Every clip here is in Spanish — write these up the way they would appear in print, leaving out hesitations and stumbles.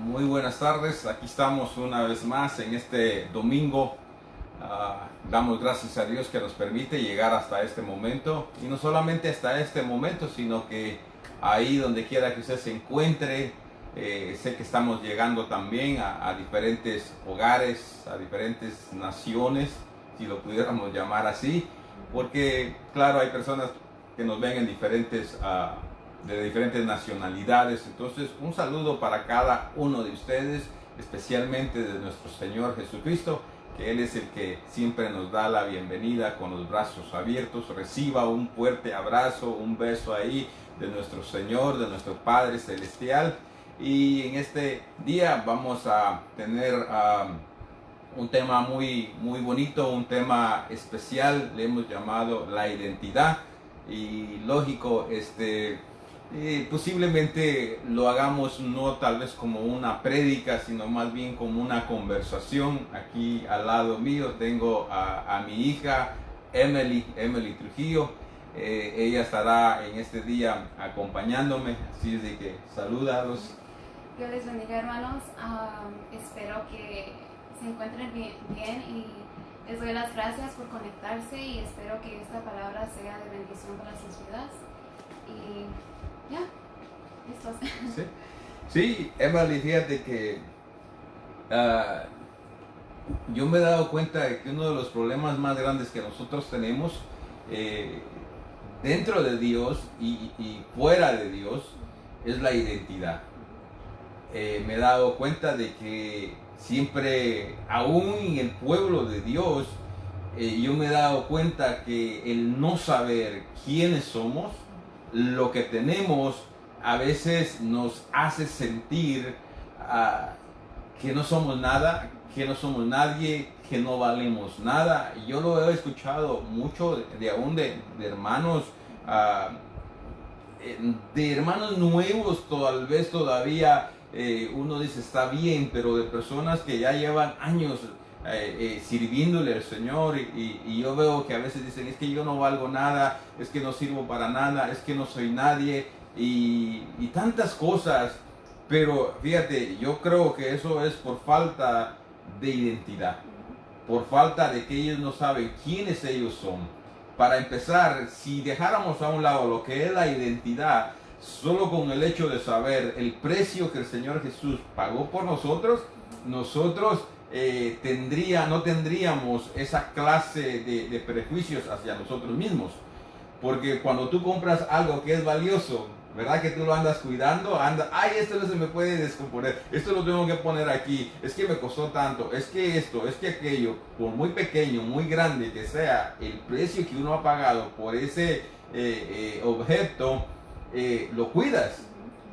Muy buenas tardes, aquí estamos una vez más en este domingo. Damos gracias a Dios que nos permite llegar hasta este momento, y no solamente hasta este momento, sino que ahí donde quiera que usted se encuentre, sé que estamos llegando también a diferentes hogares, a diferentes naciones, si lo pudiéramos llamar así, porque claro, hay personas que nos ven en de diferentes nacionalidades. Entonces, un saludo para cada uno de ustedes, especialmente de nuestro Señor Jesucristo, que Él es el que siempre nos da la bienvenida con los brazos abiertos. Reciba un fuerte abrazo, un beso ahí de nuestro Señor, de nuestro Padre Celestial. Y en este día vamos a tener un tema muy bonito, un tema especial. Le hemos llamado la identidad. Y lógico, posiblemente lo hagamos no tal vez como una prédica, sino más bien como una conversación. Aquí al lado mío tengo a mi hija Emily Trujillo. Ella estará en este día acompañándome, así es de que salúdalos. Dios les bendiga, hermanos. Espero que se encuentren bien y les doy las gracias por conectarse y espero que esta palabra sea de bendición para sus vidas. Y ya, listos. Sí, sí, Emily, fíjate que yo me he dado cuenta de que uno de los problemas más grandes que nosotros tenemos eh, dentro de Dios y fuera de Dios es la identidad. Me he dado cuenta de que siempre, aún en el pueblo de Dios, yo me he dado cuenta que el no saber quiénes somos, lo que tenemos, a veces nos hace sentir que no somos nada, que no somos nadie, que no valemos nada. Y yo lo he escuchado mucho de hermanos, de hermanos nuevos, tal vez todavía uno dice está bien, pero de personas que ya llevan años sirviéndole al Señor, y yo veo que a veces dicen es que yo no valgo nada, es que no sirvo para nada, es que no soy nadie y tantas cosas. Pero fíjate, yo creo que eso es por falta de identidad, por falta de que ellos no saben quiénes ellos son. Para empezar, si dejáramos a un lado lo que es la identidad, solo con el hecho de saber el precio que el Señor Jesús pagó por nosotros, nosotros no tendríamos esa clase de prejuicios hacia nosotros mismos. Porque cuando tú compras algo que es valioso, ¿verdad? Que tú lo andas cuidando, ay, esto no se me puede descomponer, esto lo tengo que poner aquí, es que me costó tanto, es que esto, es que aquello, por muy pequeño, muy grande que sea el precio que uno ha pagado por ese objeto, lo cuidas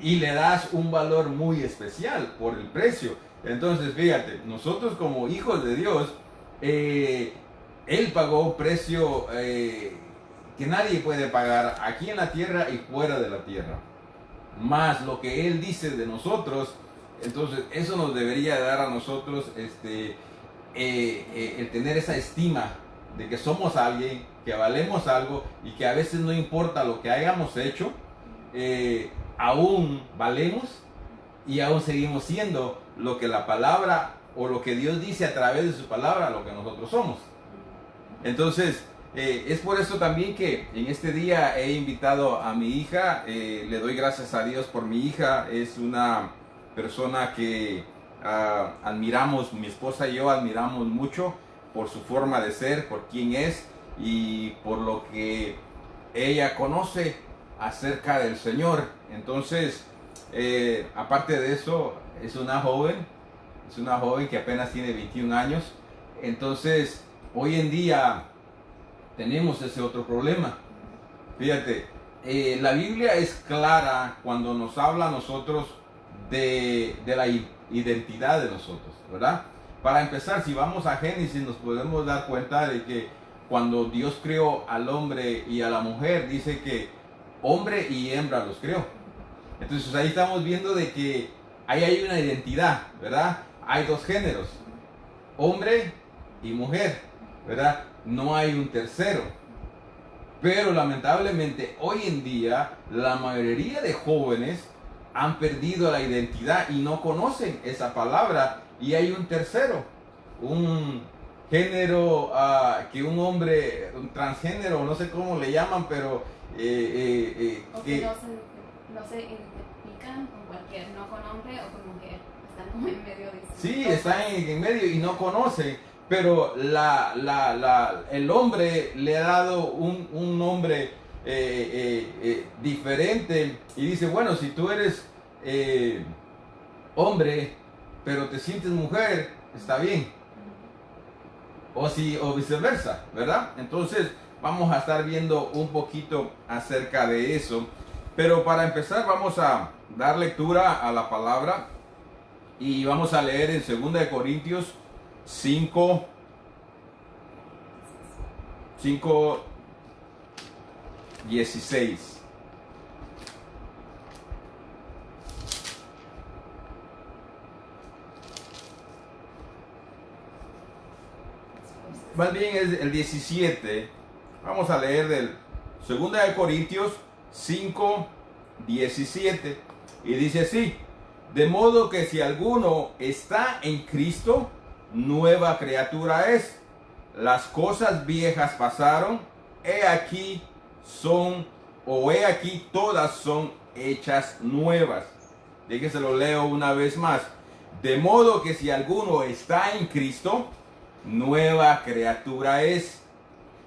y le das un valor muy especial por el precio. Entonces, fíjate, nosotros como hijos de Dios, Él pagó precio que nadie puede pagar aquí en la tierra y fuera de la tierra. Más lo que Él dice de nosotros, entonces eso nos debería dar a nosotros el tener esa estima de que somos alguien, que valemos algo y que a veces no importa lo que hayamos hecho, aún valemos y aún seguimos siendo lo que la palabra o lo que Dios dice a través de su palabra, lo que nosotros somos. Entonces, es por eso también que en este día he invitado a mi hija. Le doy gracias a Dios por mi hija. Es una persona que admiramos, mi esposa y yo admiramos mucho por su forma de ser, por quién es y por lo que ella conoce acerca del Señor. Entonces, aparte de eso, es una joven que apenas tiene 21 años. Entonces, hoy en día tenemos ese otro problema. Fíjate, la Biblia es clara cuando nos habla a nosotros de la identidad de nosotros, ¿verdad? Para empezar, si vamos a Génesis, nos podemos dar cuenta de que cuando Dios creó al hombre y a la mujer, dice que hombre y hembra los creó. Entonces ahí estamos viendo de que ahí hay una identidad, ¿verdad? Hay dos géneros, hombre y mujer, ¿verdad? No hay un tercero. Pero lamentablemente hoy en día la mayoría de jóvenes han perdido la identidad y no conocen esa palabra. Y hay un tercero, un género, que un hombre, un transgénero, no sé cómo le llaman, pero O que no se identifican con cualquier, no con hombre o con mujer. Están como en medio de eso. sí, están en medio y no conocen, pero el hombre le ha dado un nombre diferente y dice, bueno, si tú eres hombre, pero te sientes mujer, está bien. O viceversa, ¿verdad? Entonces vamos a estar viendo un poquito acerca de eso. Pero para empezar vamos a dar lectura a la palabra y vamos a leer en 2 Corintios 5, 16. Más bien es el 17. Vamos a leer del 2 Corintios 5, 17. Y dice así: de modo que si alguno está en Cristo, nueva criatura es. Las cosas viejas pasaron, he aquí todas son hechas nuevas. Y que se lo leo una vez más. De modo que si alguno está en Cristo, nueva criatura es.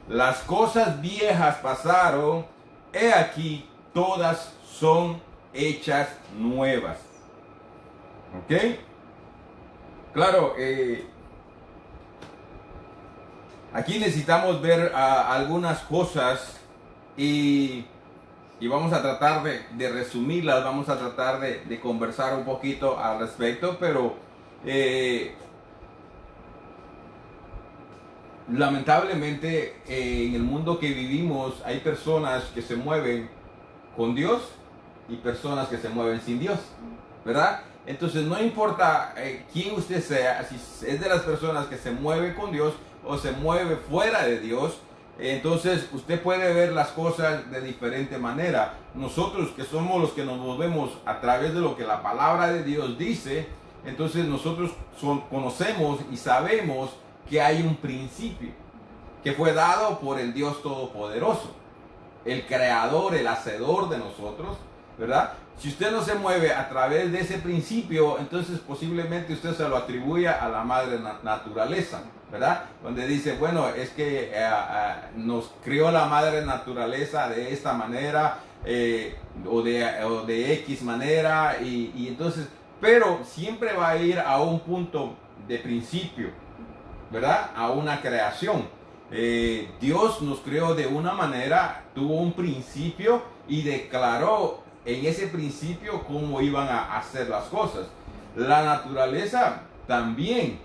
Las cosas viejas pasaron, he aquí todas son hechas nuevas. ¿Ok? Claro, aquí necesitamos ver algunas cosas y vamos a tratar de resumirlas, vamos a tratar de conversar un poquito al respecto, pero lamentablemente en el mundo que vivimos hay personas que se mueven con Dios y personas que se mueven sin Dios, ¿verdad? Entonces no importa quién usted sea, si es de las personas que se mueve con Dios o se mueve fuera de Dios, entonces usted puede ver las cosas de diferente manera. Nosotros que somos los que nos movemos a través de lo que la palabra de Dios dice, entonces nosotros conocemos y sabemos que hay un principio que fue dado por el Dios Todopoderoso, el creador, el hacedor de nosotros, ¿verdad? Si usted no se mueve a través de ese principio, entonces posiblemente usted se lo atribuye a la madre naturaleza, ¿verdad? Donde dice, bueno, es que nos crió la madre naturaleza de esta manera o de X manera y entonces, pero siempre va a ir a un punto de principio, ¿verdad? A una creación. Dios nos creó de una manera, tuvo un principio y declaró en ese principio cómo iban a hacer las cosas. La naturaleza también,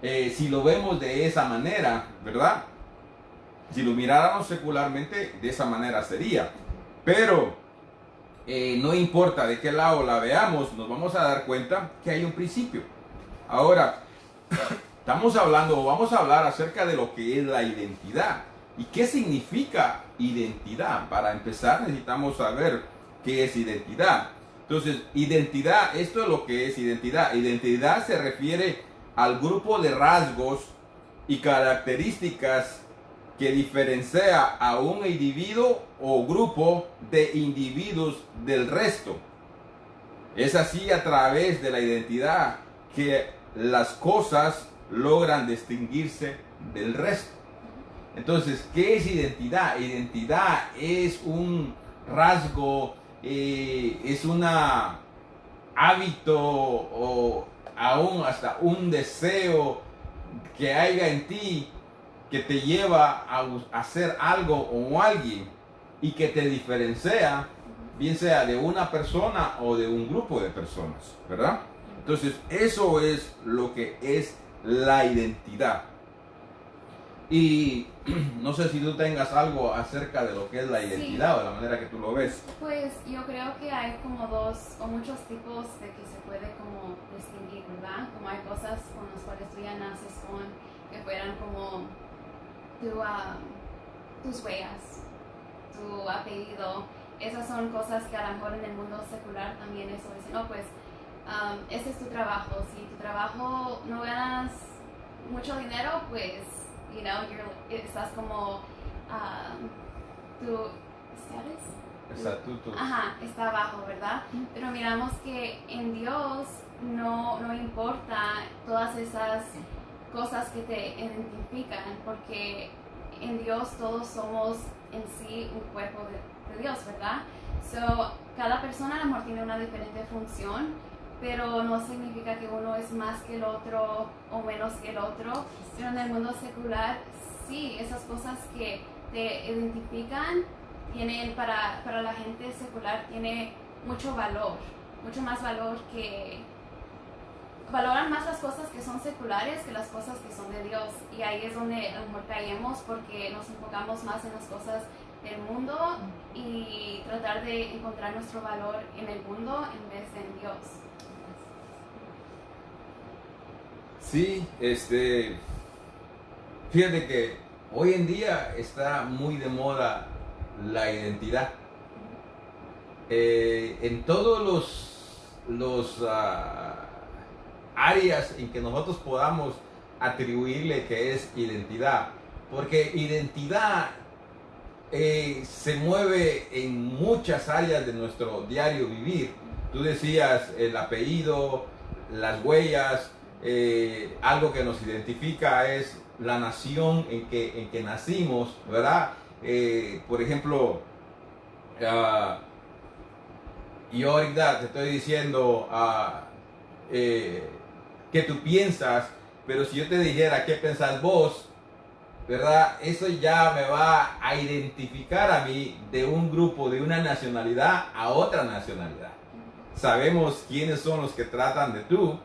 si lo vemos de esa manera, ¿verdad? Si lo miráramos secularmente, de esa manera sería. Pero no importa de qué lado la veamos, nos vamos a dar cuenta que hay un principio. Ahora, vamos a hablar acerca de lo que es la identidad. ¿Y qué significa identidad? Para empezar necesitamos saber qué es identidad. Entonces, identidad, esto es lo que es identidad. Identidad se refiere al grupo de rasgos y características que diferencia a un individuo o grupo de individuos del resto. Es así a través de la identidad que las cosas logran distinguirse del resto. Entonces, ¿qué es identidad? Identidad es un rasgo, es un hábito o aún hasta un deseo que haya en ti que te lleva a hacer algo o alguien y que te diferencia, bien sea de una persona o de un grupo de personas, ¿verdad? Entonces, eso es lo que es la identidad. Y no sé si tú tengas algo acerca de lo que es la identidad, sí, o de la manera que tú lo ves. Pues yo creo que hay como dos o muchos tipos de que se puede como distinguir, ¿verdad? Como hay cosas con las cuales tú ya naces con, que fueran como tus huellas, tu apellido, esas son cosas que a lo mejor en el mundo secular también eso dicen, no, pues ese es tu trabajo. Si tu trabajo no ganas mucho dinero, pues, estás como tu estatuto. Ajá, está abajo, ¿verdad? Pero miramos que en Dios no importa todas esas cosas que te identifican, porque en Dios todos somos en sí un cuerpo de Dios, ¿verdad? So, cada persona a lo mejor tiene una diferente función, pero no significa que uno es más que el otro o menos que el otro. Pero en el mundo secular, sí, esas cosas que te identifican tienen para la gente secular tiene mucho valor, mucho más valor que valoran más las cosas que son seculares que las cosas que son de Dios, y ahí es donde a lo mejor caemos porque nos enfocamos más en las cosas del mundo y tratar de encontrar nuestro valor en el mundo en vez de en Dios. Sí, fíjate que hoy en día está muy de moda la identidad. En todos los áreas en que nosotros podamos atribuirle que es identidad, porque identidad se mueve en muchas áreas de nuestro diario vivir. Tú decías el apellido, las huellas, algo que nos identifica es la nación en que nacimos, ¿verdad? Por ejemplo, yo ahorita te estoy diciendo que tú piensas, pero si yo te dijera qué pensás vos, ¿verdad? Eso ya me va a identificar a mí de un grupo, de una nacionalidad a otra nacionalidad. Sabemos quiénes son los que tratan de tú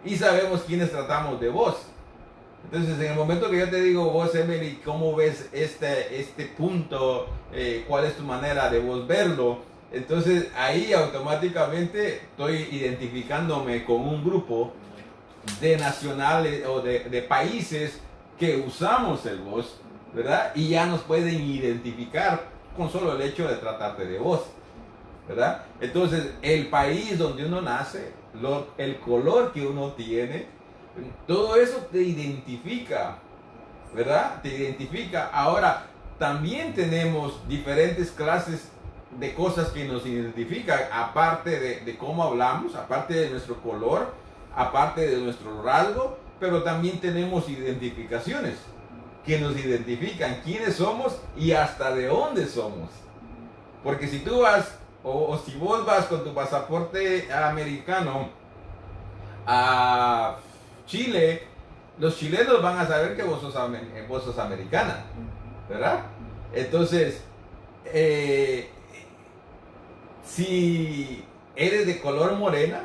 y sabemos quiénes tratamos de vos. Entonces, en el momento que yo te digo, vos, Emily, ¿cómo ves este punto? ¿Cuál es tu manera de vos verlo? Entonces, ahí automáticamente estoy identificándome con un grupo de nacionales o de países que usamos el vos, ¿verdad? Y ya nos pueden identificar con solo el hecho de tratarte de vos, ¿verdad? Entonces, el país donde uno nace, el color que uno tiene, todo eso te identifica, ¿verdad? Te identifica. Ahora, también tenemos diferentes clases de cosas que nos identifican, aparte de cómo hablamos, aparte de nuestro color, aparte de nuestro rasgo, pero también tenemos identificaciones que nos identifican quiénes somos y hasta de dónde somos. Porque si tú vas, o si vos vas con tu pasaporte americano a Chile, los chilenos van a saber que vos sos americana, ¿verdad? Entonces, si eres de color morenita,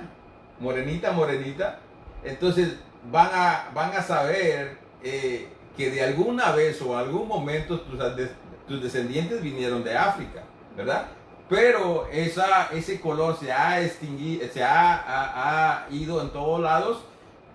entonces van a saber que de alguna vez o algún momento tus descendientes vinieron de África, ¿verdad? Pero ese color se ha extinguido, ha ido en todos lados,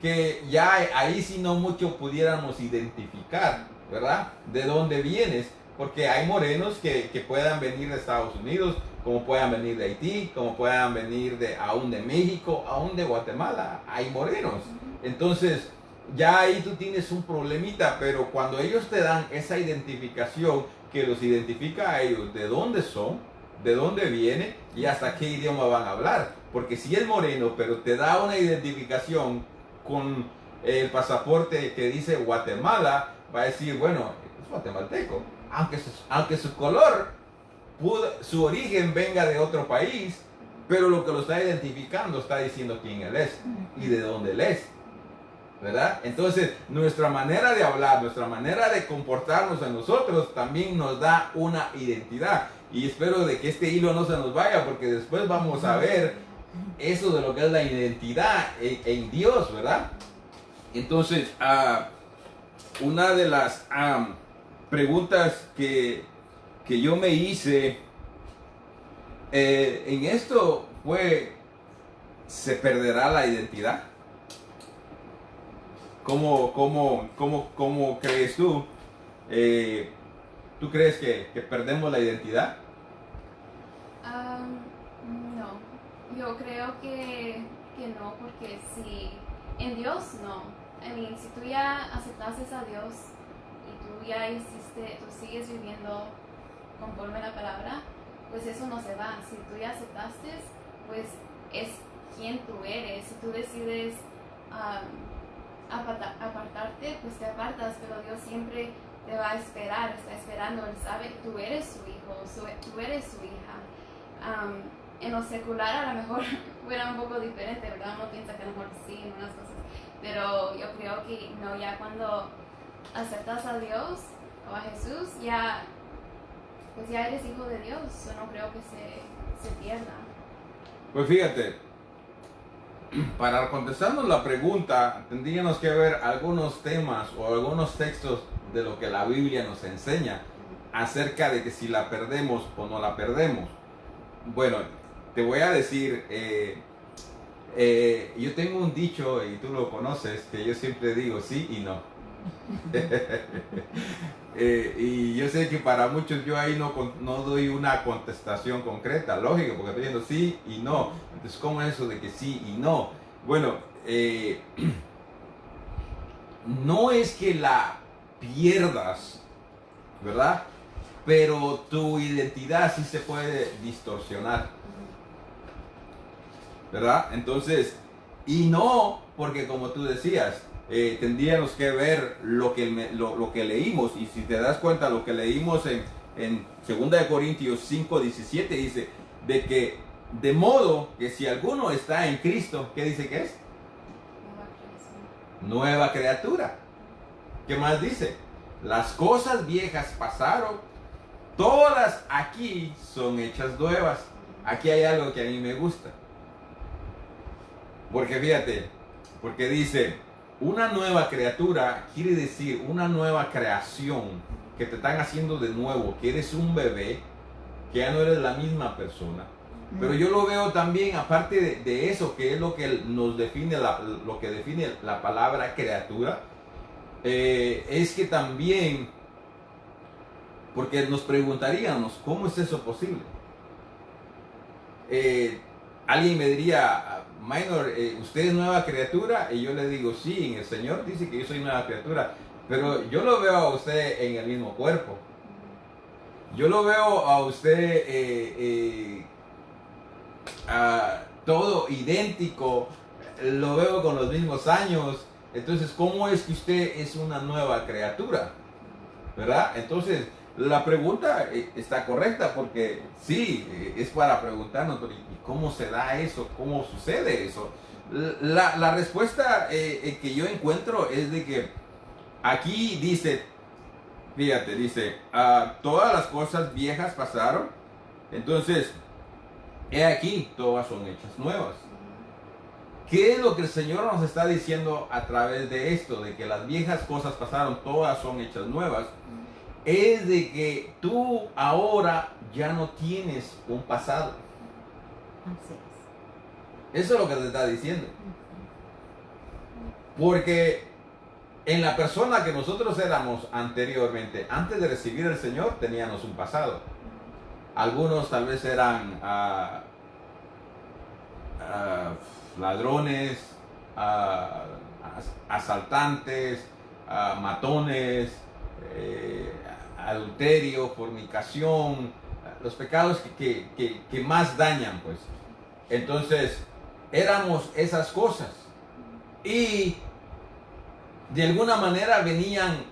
que ya ahí sí no mucho pudiéramos identificar, ¿verdad? De dónde vienes, porque hay morenos que puedan venir de Estados Unidos, como puedan venir de Haití, como puedan venir aún de México, aún de Guatemala, hay morenos. Entonces, ya ahí tú tienes un problemita, pero cuando ellos te dan esa identificación que los identifica a ellos de dónde son, de dónde viene y hasta qué idioma van a hablar. Porque si es moreno, pero te da una identificación con el pasaporte que dice Guatemala, va a decir, bueno, es guatemalteco, aunque su color, su origen venga de otro país, pero lo que lo está identificando está diciendo quién él es y de dónde él es, ¿verdad? Entonces, nuestra manera de hablar, nuestra manera de comportarnos a nosotros también nos da una identidad. Y espero de que este hilo no se nos vaya, porque después vamos a ver eso de lo que es la identidad en Dios, ¿verdad? Entonces, una de las preguntas que yo me hice en esto fue, ¿se perderá la identidad? ¿Cómo crees tú? ¿Tú crees que perdemos la identidad? creo que no, porque si en Dios no. I mean, si tú ya aceptaste a Dios y tú ya hiciste, tú sigues viviendo conforme a la palabra, pues eso no se va. Si tú ya aceptaste, pues es quien tú eres. Si tú decides apartarte, pues te apartas, pero Dios siempre te va a esperar, está esperando. Él sabe, tú eres su hijo, tú eres su hija. En lo secular a lo mejor fuera un poco diferente, ¿verdad? Uno piensa que a lo mejor sí en unas cosas, pero yo creo que no, ya cuando aceptas a Dios o a Jesús, ya pues ya eres hijo de Dios. Yo no creo que se pierda. Pues fíjate, para contestarnos la pregunta, tendríamos que ver algunos temas o algunos textos de lo que la Biblia nos enseña acerca de que si la perdemos o no la perdemos. Bueno, te voy a decir, yo tengo un dicho, y tú lo conoces, que yo siempre digo sí y no. Y yo sé que para muchos yo ahí no doy una contestación concreta, lógico, porque estoy diciendo sí y no. Entonces, ¿cómo es eso de que sí y no? Bueno, no es que la pierdas, ¿verdad? Pero tu identidad sí se puede distorsionar, ¿verdad? Entonces, y no, porque como tú decías, tendríamos que ver lo que leímos, y si te das cuenta, lo que leímos en 2 Corintios 5:17 dice, de que de modo que si alguno está en Cristo, ¿qué dice que es? Nueva criatura. ¿Qué más dice? Las cosas viejas pasaron, todas aquí son hechas nuevas. Aquí hay algo que a mí me gusta. Porque fíjate, porque dice, una nueva criatura quiere decir una nueva creación que te están haciendo de nuevo, que eres un bebé, que ya no eres la misma persona. Pero yo lo veo también, aparte de eso, que es lo que nos define, lo que define la palabra criatura, es que también, porque nos preguntaríamos, ¿cómo es eso posible? Alguien me diría, Minor, ¿usted es nueva criatura? Y yo le digo, sí, en el Señor dice que yo soy nueva criatura, pero yo lo veo a usted en el mismo cuerpo. Yo lo veo a usted todo idéntico, lo veo con los mismos años. Entonces, ¿cómo es que usted es una nueva criatura? ¿Verdad? Entonces, la pregunta está correcta, porque sí, es para preguntarnos, ¿y cómo se da eso? ¿Cómo sucede eso? La respuesta que yo encuentro es de que aquí dice, fíjate, dice, todas las cosas viejas pasaron, entonces, he aquí, todas son hechas nuevas. ¿Qué es lo que el Señor nos está diciendo a través de esto? De que las viejas cosas pasaron, todas son hechas nuevas. Es de que tú ahora ya no tienes un pasado. Así es. Eso es lo que te está diciendo. Porque en la persona que nosotros éramos anteriormente, antes de recibir al Señor, teníamos un pasado. Algunos tal vez eran ladrones, asaltantes, matones, adulterio, fornicación, los pecados que más dañan, pues. Entonces, éramos esas cosas. Y de alguna manera venían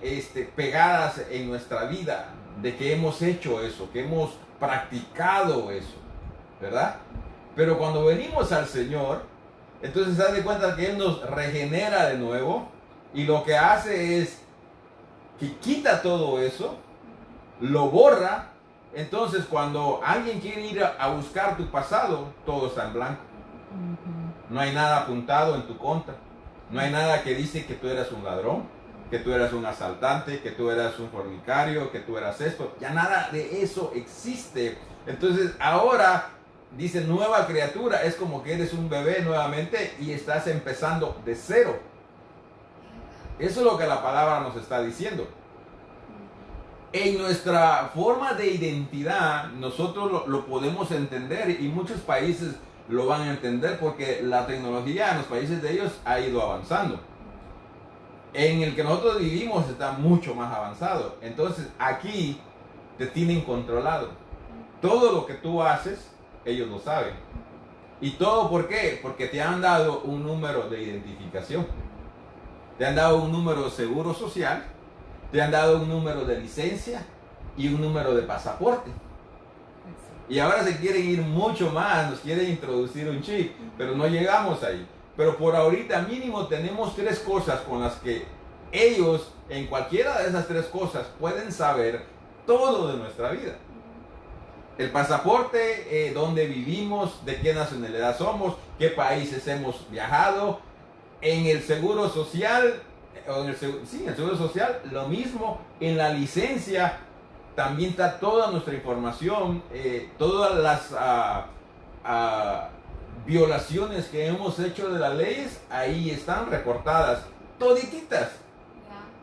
pegadas en nuestra vida, de que hemos hecho eso, que hemos practicado eso, ¿verdad? Pero cuando venimos al Señor, entonces se da cuenta que Él nos regenera de nuevo, y lo que hace es que quita todo eso, lo borra. Entonces cuando alguien quiere ir a buscar tu pasado, todo está en blanco. No hay nada apuntado en tu contra. No hay nada que dice que tú eras un ladrón, que tú eras un asaltante, que tú eras un fornicario, que tú eras esto. Ya nada de eso existe. Entonces ahora dice nueva criatura, es como que eres un bebé nuevamente y estás empezando de cero. Eso es lo que la palabra nos está diciendo. En nuestra forma de identidad nosotros lo podemos entender, y muchos países lo van a entender porque la tecnología en los países de ellos ha ido avanzando. En el que nosotros vivimos está mucho más avanzado. Entonces aquí te tienen controlado. Todo lo que tú haces, ellos lo saben. ¿Y todo por qué? Porque te han dado un número de identificación. Te han dado un número de seguro social, te han dado un número de licencia y un número de pasaporte. Y ahora se quieren ir mucho más, nos quieren introducir un chip, pero no llegamos ahí. Pero por ahorita mínimo tenemos 3 cosas con las que ellos, en cualquiera de esas 3 cosas, pueden saber todo de nuestra vida. El pasaporte, dónde vivimos, de qué nacionalidad somos, qué países hemos viajado. En el seguro social, en el seguro social, lo mismo. En la licencia también está toda nuestra información, todas las violaciones que hemos hecho de las leyes, ahí están reportadas, todititas,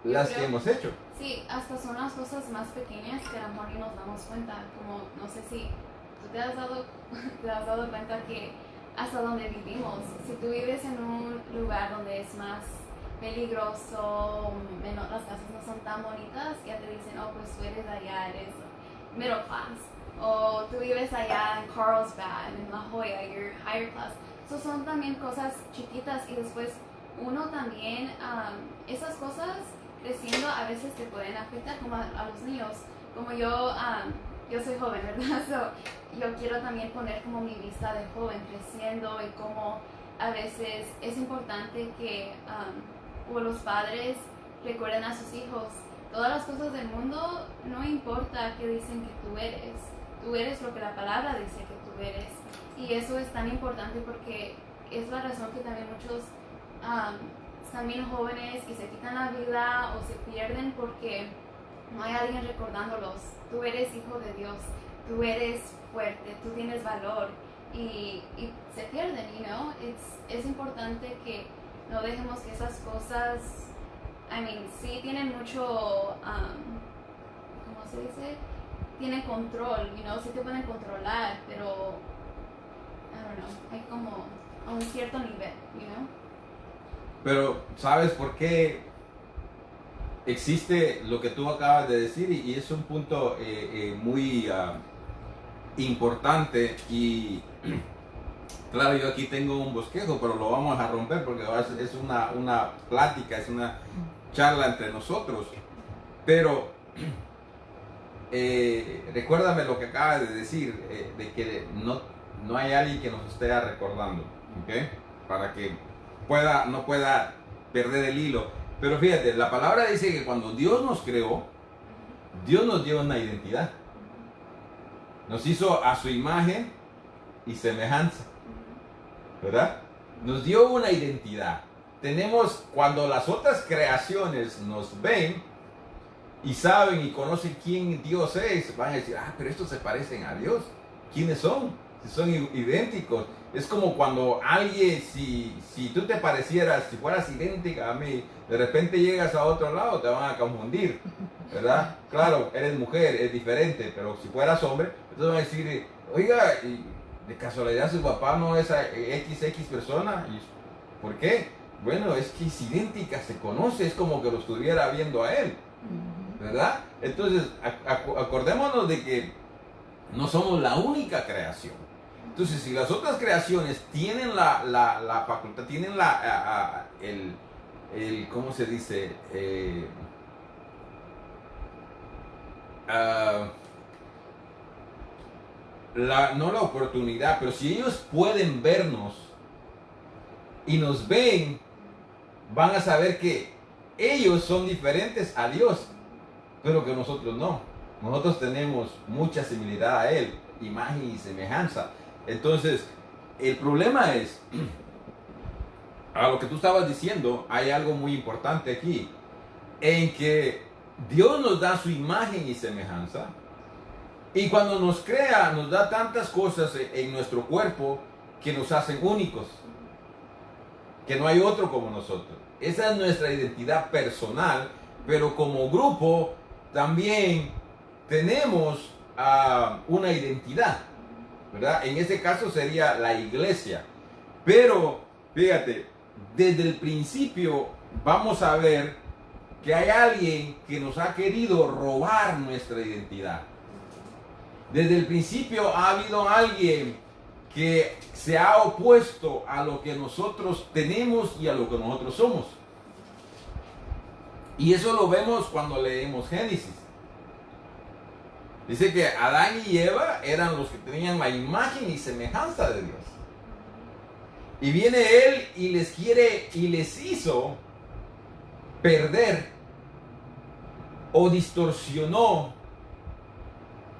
las que hemos hecho. Sí, hasta son las cosas más pequeñas que a lo mejor ni nos damos cuenta, como no sé si tú te has dado cuenta que hasta donde vivimos, si tú vives en un lugar donde es más peligroso, las casas no son tan bonitas, ya te dicen, oh, pues tú eres allá, eres middle class, o tú vives allá en Carlsbad, en La Jolla, you're higher class. So son también cosas chiquitas y después uno también, esas cosas creciendo a veces te pueden afectar como a los niños. Como yo soy joven, ¿verdad? So, yo quiero también poner como mi vista de joven creciendo y como a veces es importante que o los padres recuerden a sus hijos todas las cosas del mundo, no importa qué dicen que tú eres lo que la palabra dice que tú eres. Y eso es tan importante porque es la razón que también muchos están bien jóvenes y se quitan la vida o se pierden porque no hay alguien recordándolos. Tú eres hijo de Dios, tú eres fuerte, tú tienes valor y se pierden, you know? Es importante que no dejemos que esas cosas, sí tienen mucho, ¿cómo se dice? Tienen control, you know? Sí te pueden controlar, pero, I don't know, hay como a un cierto nivel, you know? Pero, ¿sabes por qué existe lo que tú acabas de decir? Y es un punto muy importante. Y claro, yo aquí tengo un bosquejo, pero lo vamos a romper porque es una plática, es una charla entre nosotros. Pero recuérdame lo que acabas de decir, de que no hay alguien que nos esté recordando, ¿ok? Para que no pueda perder el hilo. Pero fíjate, la palabra dice que cuando Dios nos creó, Dios nos dio una identidad. Nos hizo a su imagen y semejanza, ¿verdad? Nos dio una identidad. Cuando las otras creaciones nos ven y saben y conocen quién Dios es, van a decir, pero estos se parecen a Dios. ¿Quiénes son? Si son idénticos. Es como cuando alguien, si tú te parecieras, si fueras idéntica a mí, de repente llegas a otro lado, te van a confundir, ¿verdad? Claro, eres mujer, es diferente, pero si fueras hombre, entonces van a decir, oiga, de casualidad su papá no es XX persona. ¿Por qué? Bueno, es que es idéntica, se conoce, es como que lo estuviera viendo a él, ¿verdad? Entonces, acordémonos de que no somos la única creación. Entonces, si las otras creaciones tienen la facultad, tienen ¿cómo se dice? No la oportunidad, pero si ellos pueden vernos y nos ven, van a saber que ellos son diferentes a Dios, pero que nosotros no. Nosotros tenemos mucha similaridad a Él, imagen y semejanza. Entonces, el problema es, a lo que tú estabas diciendo, hay algo muy importante aquí, en que Dios nos da su imagen y semejanza, y cuando nos crea, nos da tantas cosas en nuestro cuerpo que nos hacen únicos, que no hay otro como nosotros. Esa es nuestra identidad personal, pero como grupo también tenemos una identidad. ¿verdad? En este caso sería la iglesia. Pero, fíjate, desde el principio vamos a ver que hay alguien que nos ha querido robar nuestra identidad. Desde el principio ha habido alguien que se ha opuesto a lo que nosotros tenemos y a lo que nosotros somos. Y eso lo vemos cuando leemos Génesis. Dice que Adán y Eva eran los que tenían la imagen y semejanza de Dios. Y viene Él y les quiere y les hizo perder o distorsionó,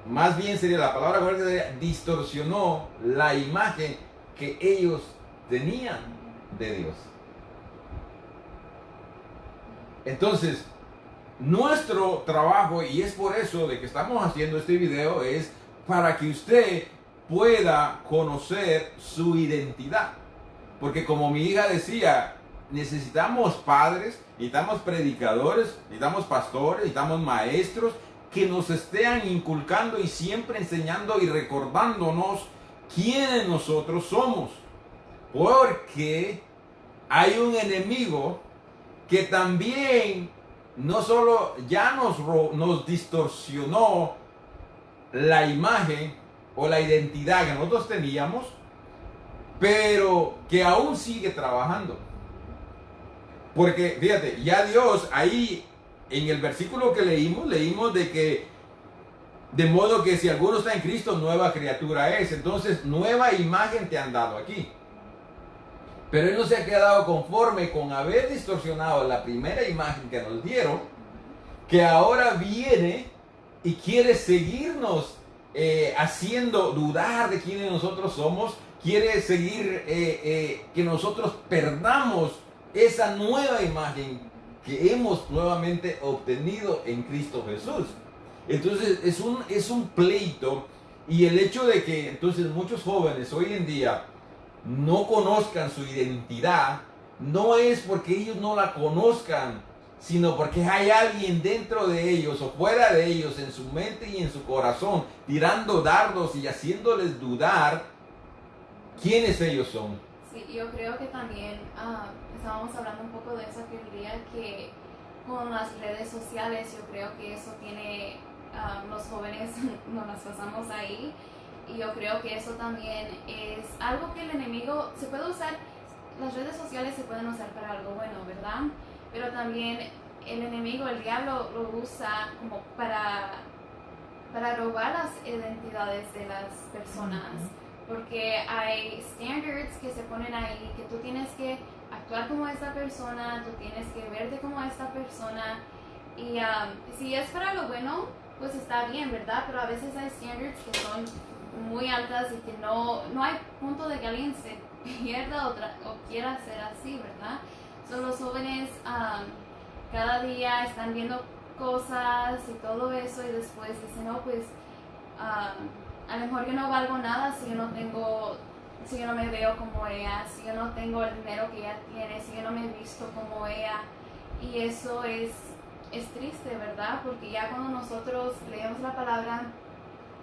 más bien sería la palabra correcta, sería distorsionó la imagen que ellos tenían de Dios. Entonces, nuestro trabajo, y es por eso de que estamos haciendo este video, es para que usted pueda conocer su identidad. Porque como mi hija decía, necesitamos padres, necesitamos predicadores, necesitamos pastores, necesitamos maestros que nos estén inculcando y siempre enseñando y recordándonos quiénes nosotros somos. Porque hay un enemigo que también no solo ya nos distorsionó la imagen o la identidad que nosotros teníamos, pero que aún sigue trabajando. Porque fíjate, ya Dios ahí en el versículo que leímos de que de modo que si alguno está en Cristo, nueva criatura es. Entonces, nueva imagen te han dado aquí. Pero Él no se ha quedado conforme con haber distorsionado la primera imagen que nos dieron, que ahora viene y quiere seguirnos haciendo dudar de quiénes nosotros somos, quiere seguir que nosotros perdamos esa nueva imagen que hemos nuevamente obtenido en Cristo Jesús. Entonces es un pleito, y el hecho de que entonces muchos jóvenes hoy en día no conozcan su identidad, no es porque ellos no la conozcan, sino porque hay alguien dentro de ellos o fuera de ellos, en su mente y en su corazón, tirando dardos y haciéndoles dudar quiénes ellos son. Sí, yo creo que también estábamos hablando un poco de eso aquel día, que con las redes sociales yo creo que eso tiene, los jóvenes nos las pasamos ahí, y yo creo que eso también es algo que el enemigo se puede usar. Las redes sociales se pueden usar para algo bueno, ¿verdad? Pero también el enemigo, el diablo, lo usa como para robar las identidades de las personas. Porque hay standards que se ponen ahí, que tú tienes que actuar como esta persona, tú tienes que verte como esta persona. Y si es para lo bueno, pues está bien, ¿verdad? Pero a veces hay standards que son muy altas y que no hay punto de que alguien se pierda o quiera ser así, ¿verdad? Son los jóvenes cada día están viendo cosas y todo eso, y después dicen, no, pues a lo mejor yo no valgo nada si yo no me veo como ella, si yo no tengo el dinero que ella tiene, si yo no me he visto como ella. Y eso es triste, ¿verdad? Porque ya cuando nosotros leemos la palabra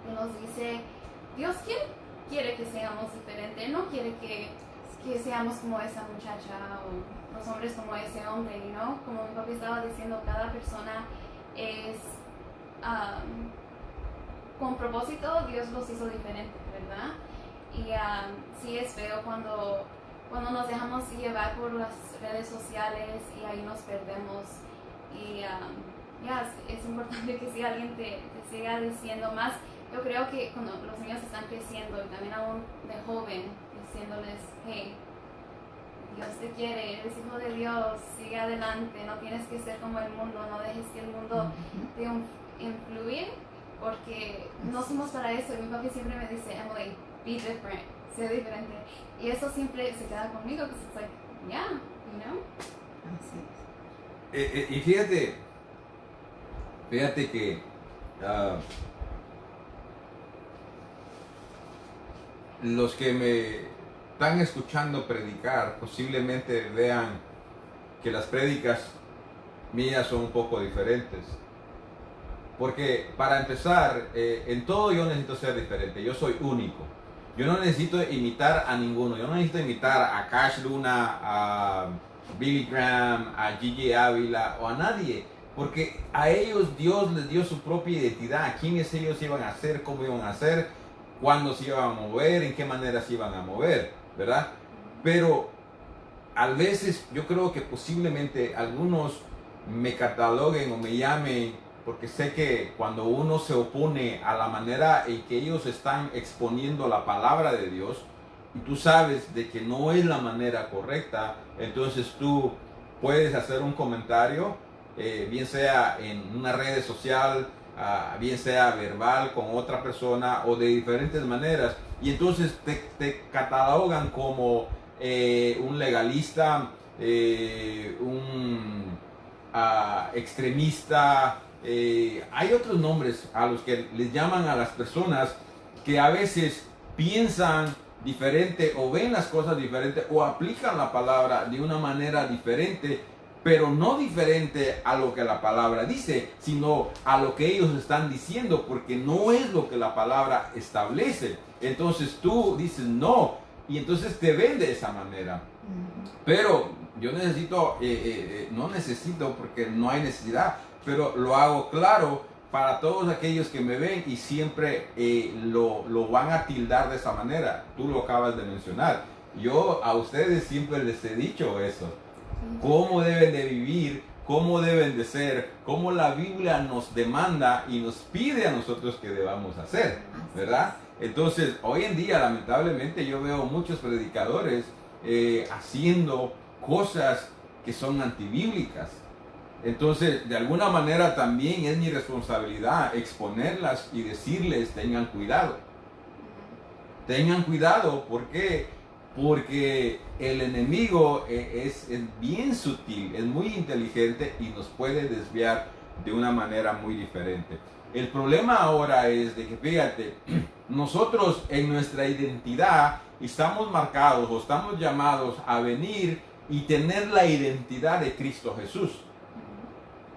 que nos dice, Dios quiere que seamos diferentes. Él no quiere que seamos como esa muchacha o los hombres como ese hombre, ¿no? Como mi papá estaba diciendo, cada persona es con propósito. Dios los hizo diferentes, ¿verdad? Y sí es feo cuando nos dejamos llevar por las redes sociales y ahí nos perdemos. Y es importante que si alguien te siga diciendo más. Yo creo que cuando los niños están creciendo, y también aún de joven, diciéndoles, hey, Dios te quiere, eres hijo de Dios, sigue adelante, no tienes que ser como el mundo, no dejes que el mundo te influye, porque no somos para eso. Y mi papi siempre me dice, Emily, be different, sé diferente. Y eso siempre se queda conmigo, because it's like, yeah, you know. Así es. Y fíjate que los que me están escuchando predicar posiblemente vean que las prédicas mías son un poco diferentes. Porque para empezar, en todo yo necesito ser diferente. Yo soy único. Yo no necesito imitar a ninguno. Yo no necesito imitar a Cash Luna, a Billy Graham, a Gigi Ávila o a nadie. Porque a ellos Dios les dio su propia identidad. A quiénes ellos iban a ser, cómo iban a ser, cuándo se iban a mover, en qué manera se iban a mover, ¿verdad? Pero a veces yo creo que posiblemente algunos me cataloguen o me llamen, porque sé que cuando uno se opone a la manera en que ellos están exponiendo la palabra de Dios, y tú sabes de que no es la manera correcta, entonces tú puedes hacer un comentario, bien sea en una red social, bien sea verbal con otra persona o de diferentes maneras, y entonces te catalogan como un legalista, un extremista. Hay otros nombres a los que les llaman a las personas que a veces piensan diferente o ven las cosas diferente o aplican la palabra de una manera diferente, pero no diferente a lo que la palabra dice, sino a lo que ellos están diciendo, porque no es lo que la palabra establece. Entonces tú dices no, y entonces te ven de esa manera. Pero yo necesito, no necesito porque no hay necesidad, pero lo hago claro para todos aquellos que me ven y siempre lo van a tildar de esa manera. Tú lo acabas de mencionar. Yo a ustedes siempre les he dicho eso. Cómo deben de vivir, cómo deben de ser, cómo la Biblia nos demanda y nos pide a nosotros que debamos hacer, ¿verdad? Entonces, hoy en día, lamentablemente, yo veo muchos predicadores haciendo cosas que son antibíblicas. Entonces, de alguna manera también es mi responsabilidad exponerlas y decirles, tengan cuidado. Tengan cuidado, ¿por qué? Porque el enemigo es bien sutil, es muy inteligente y nos puede desviar de una manera muy diferente. El problema ahora es de que, fíjate, nosotros en nuestra identidad estamos marcados o estamos llamados a venir y tener la identidad de Cristo Jesús.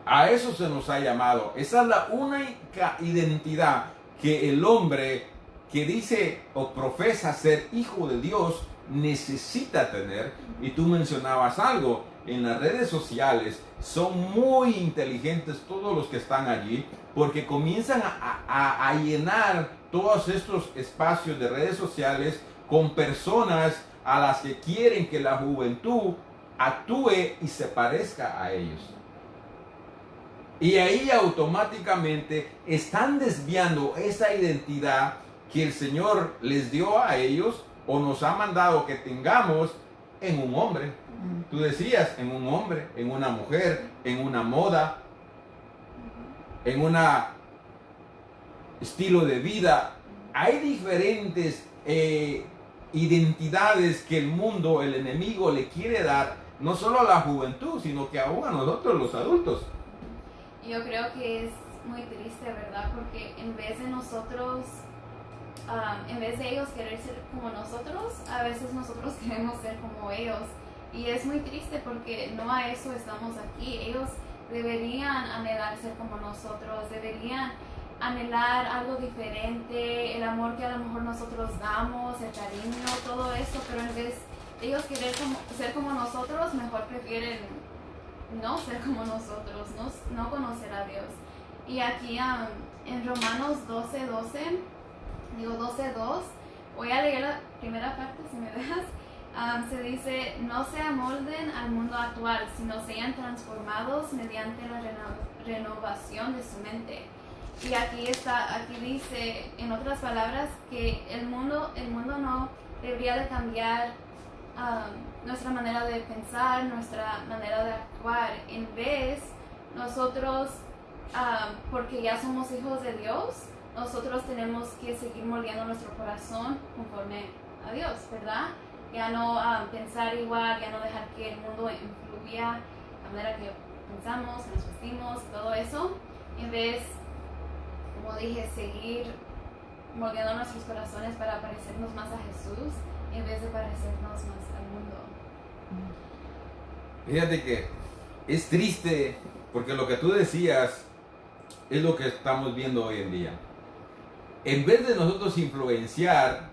A eso se nos ha llamado. Esa es la única identidad que el hombre que dice o profesa ser hijo de Dios necesita tener. Y tú mencionabas algo, en las redes sociales son muy inteligentes todos los que están allí, porque comienzan a llenar todos estos espacios de redes sociales con personas a las que quieren que la juventud actúe y se parezca a ellos. Y ahí automáticamente están desviando esa identidad que el Señor les dio a ellos o nos ha mandado que tengamos en un hombre. Tú decías, en un hombre, en una mujer, en una moda, en un estilo de vida. Hay diferentes identidades que el mundo, el enemigo le quiere dar, no solo a la juventud, sino que aún a nosotros los adultos. Yo creo que es muy triste, ¿verdad? Porque en vez de nosotros, en vez de ellos querer ser como nosotros, a veces nosotros queremos ser como ellos. Y es muy triste porque no a eso estamos aquí. Ellos deberían anhelar ser como nosotros, deberían anhelar algo diferente, el amor que a lo mejor nosotros damos, el cariño, todo eso, pero en vez de ellos querer ser como nosotros, mejor prefieren no ser como nosotros, no conocer a Dios. Y aquí en Romanos 12:2, voy a leer la primera parte si me dejas. Se dice, no se amolden al mundo actual, sino sean transformados mediante la renovación de su mente. Y aquí dice, en otras palabras, que el mundo no debería de cambiar nuestra manera de pensar, nuestra manera de actuar. En vez, nosotros, porque ya somos hijos de Dios, nosotros tenemos que seguir moldeando nuestro corazón conforme a Dios, ¿verdad? Ya no pensar igual, ya no dejar que el mundo influya la manera que pensamos, que nos vestimos, todo eso. En vez, como dije, seguir moldeando nuestros corazones para parecernos más a Jesús, en vez de parecernos más al mundo. Fíjate que es triste porque lo que tú decías es lo que estamos viendo hoy en día. En vez de nosotros influenciar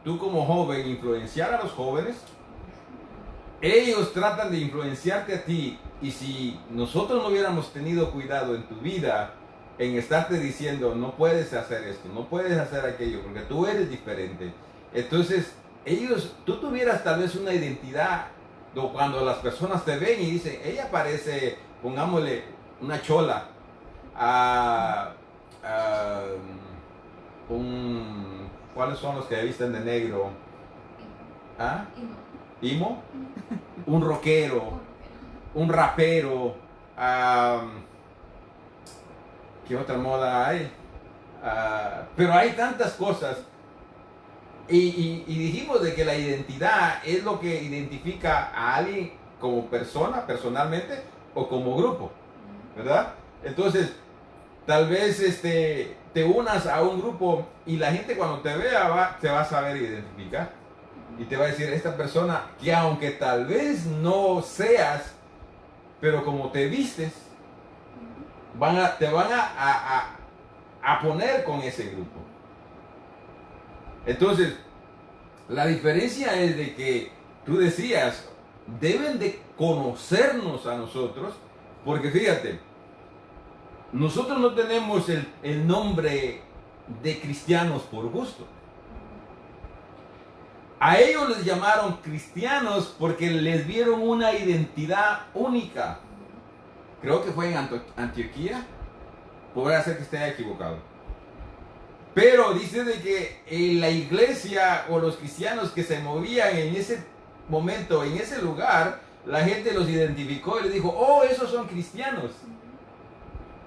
tú como joven influenciar a los jóvenes, ellos tratan de influenciarte a ti, y si nosotros no hubiéramos tenido cuidado en tu vida en estarte diciendo no puedes hacer esto, no puedes hacer aquello porque tú eres diferente, entonces tú tuvieras tal vez una identidad, cuando las personas te ven y dicen ella parece, pongámosle una chola, ¿cuáles son los que visten de negro? ¿Ah? ¿Imo? Un rockero, un rapero, ¿qué otra moda hay? Pero hay tantas cosas. Y dijimos de que la identidad es lo que identifica a alguien como persona, personalmente, o como grupo, ¿verdad? Entonces, tal vez te unas a un grupo y la gente cuando te vea te va a saber identificar. Y te va a decir, esta persona, que aunque tal vez no seas, pero como te vistes, te van a poner con ese grupo. Entonces, la diferencia es de que tú decías, deben de conocernos a nosotros, porque fíjate, nosotros no tenemos el nombre de cristianos por gusto. A ellos les llamaron cristianos porque les dieron una identidad única. Creo que fue en Antioquía. Podría ser que esté equivocado. Pero dice de que en la iglesia o los cristianos que se movían en ese momento, en ese lugar, la gente los identificó y les dijo, oh, esos son cristianos.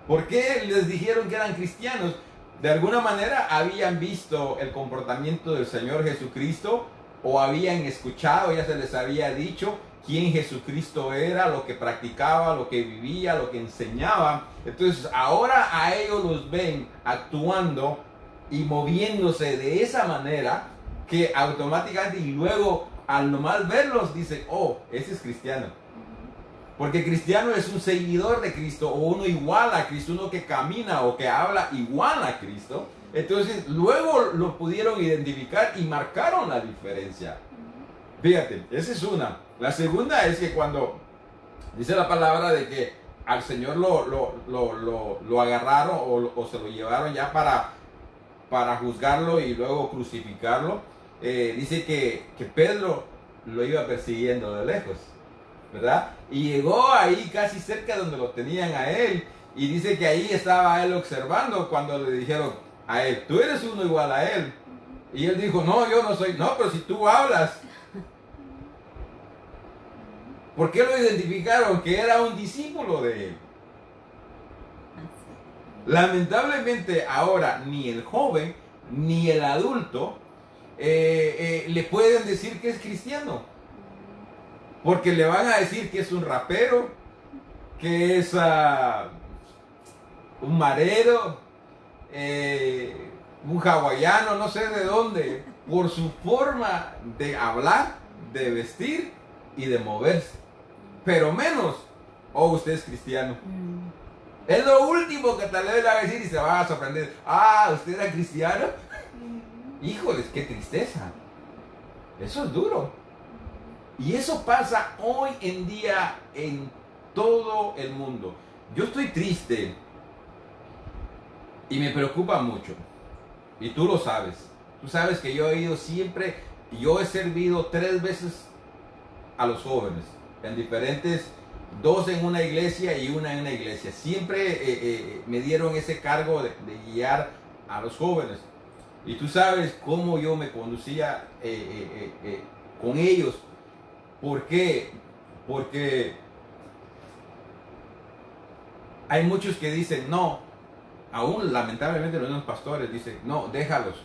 ¿Por qué les dijeron que eran cristianos? De alguna manera habían visto el comportamiento del Señor Jesucristo, o habían escuchado, ya se les había dicho quién Jesucristo era, lo que practicaba, lo que vivía, lo que enseñaba. Entonces ahora a ellos los ven actuando y moviéndose de esa manera, que automáticamente, y luego al nomás verlos dicen, oh, ese es cristiano. Porque cristiano es un seguidor de Cristo, o uno igual a Cristo, uno que camina o que habla igual a Cristo. Entonces luego lo pudieron identificar y marcaron la diferencia. Fíjate, esa es una. La segunda es que cuando dice la palabra de que al Señor lo agarraron o se lo llevaron ya para juzgarlo y luego crucificarlo, dice que Pedro lo iba persiguiendo de lejos, ¿verdad? Y llegó ahí casi cerca donde lo tenían a él, y dice que ahí estaba él observando cuando le dijeron a él, tú eres uno igual a él. Y él dijo, no, yo no soy. No, pero si tú hablas. ¿Por qué lo identificaron? Que era un discípulo de él. Lamentablemente ahora ni el joven ni el adulto le pueden decir que es cristiano, porque le van a decir que es un rapero, que es un marero, un hawaiano, no sé de dónde, por su forma de hablar, de vestir y de moverse. Pero menos, oh, usted es cristiano. Es lo último que tal vez le va a decir y se va a sorprender. Ah, ¿usted era cristiano? Híjoles, qué tristeza. Eso es duro. Y eso pasa hoy en día en todo el mundo. Yo estoy triste y me preocupa mucho. Y tú lo sabes. Tú sabes que yo he ido siempre, yo he servido 3 veces a los jóvenes, en diferentes, 2 en una iglesia y 1 en una iglesia. Siempre me dieron ese cargo de guiar a los jóvenes. Y tú sabes cómo yo me conducía con ellos. ¿Por qué? Porque hay muchos que dicen, no, aún lamentablemente los mismos pastores dicen, no, déjalos,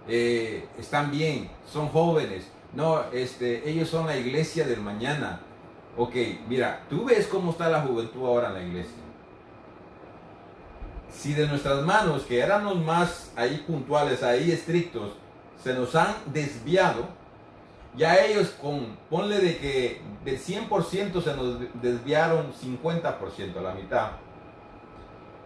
están bien, son jóvenes, no, ellos son la iglesia del mañana. Ok, mira, tú ves cómo está la juventud ahora en la iglesia. Si de nuestras manos, que éramos más ahí puntuales, ahí estrictos, se nos han desviado, ya ellos ponle de que del 100% se nos desviaron 50%, la mitad.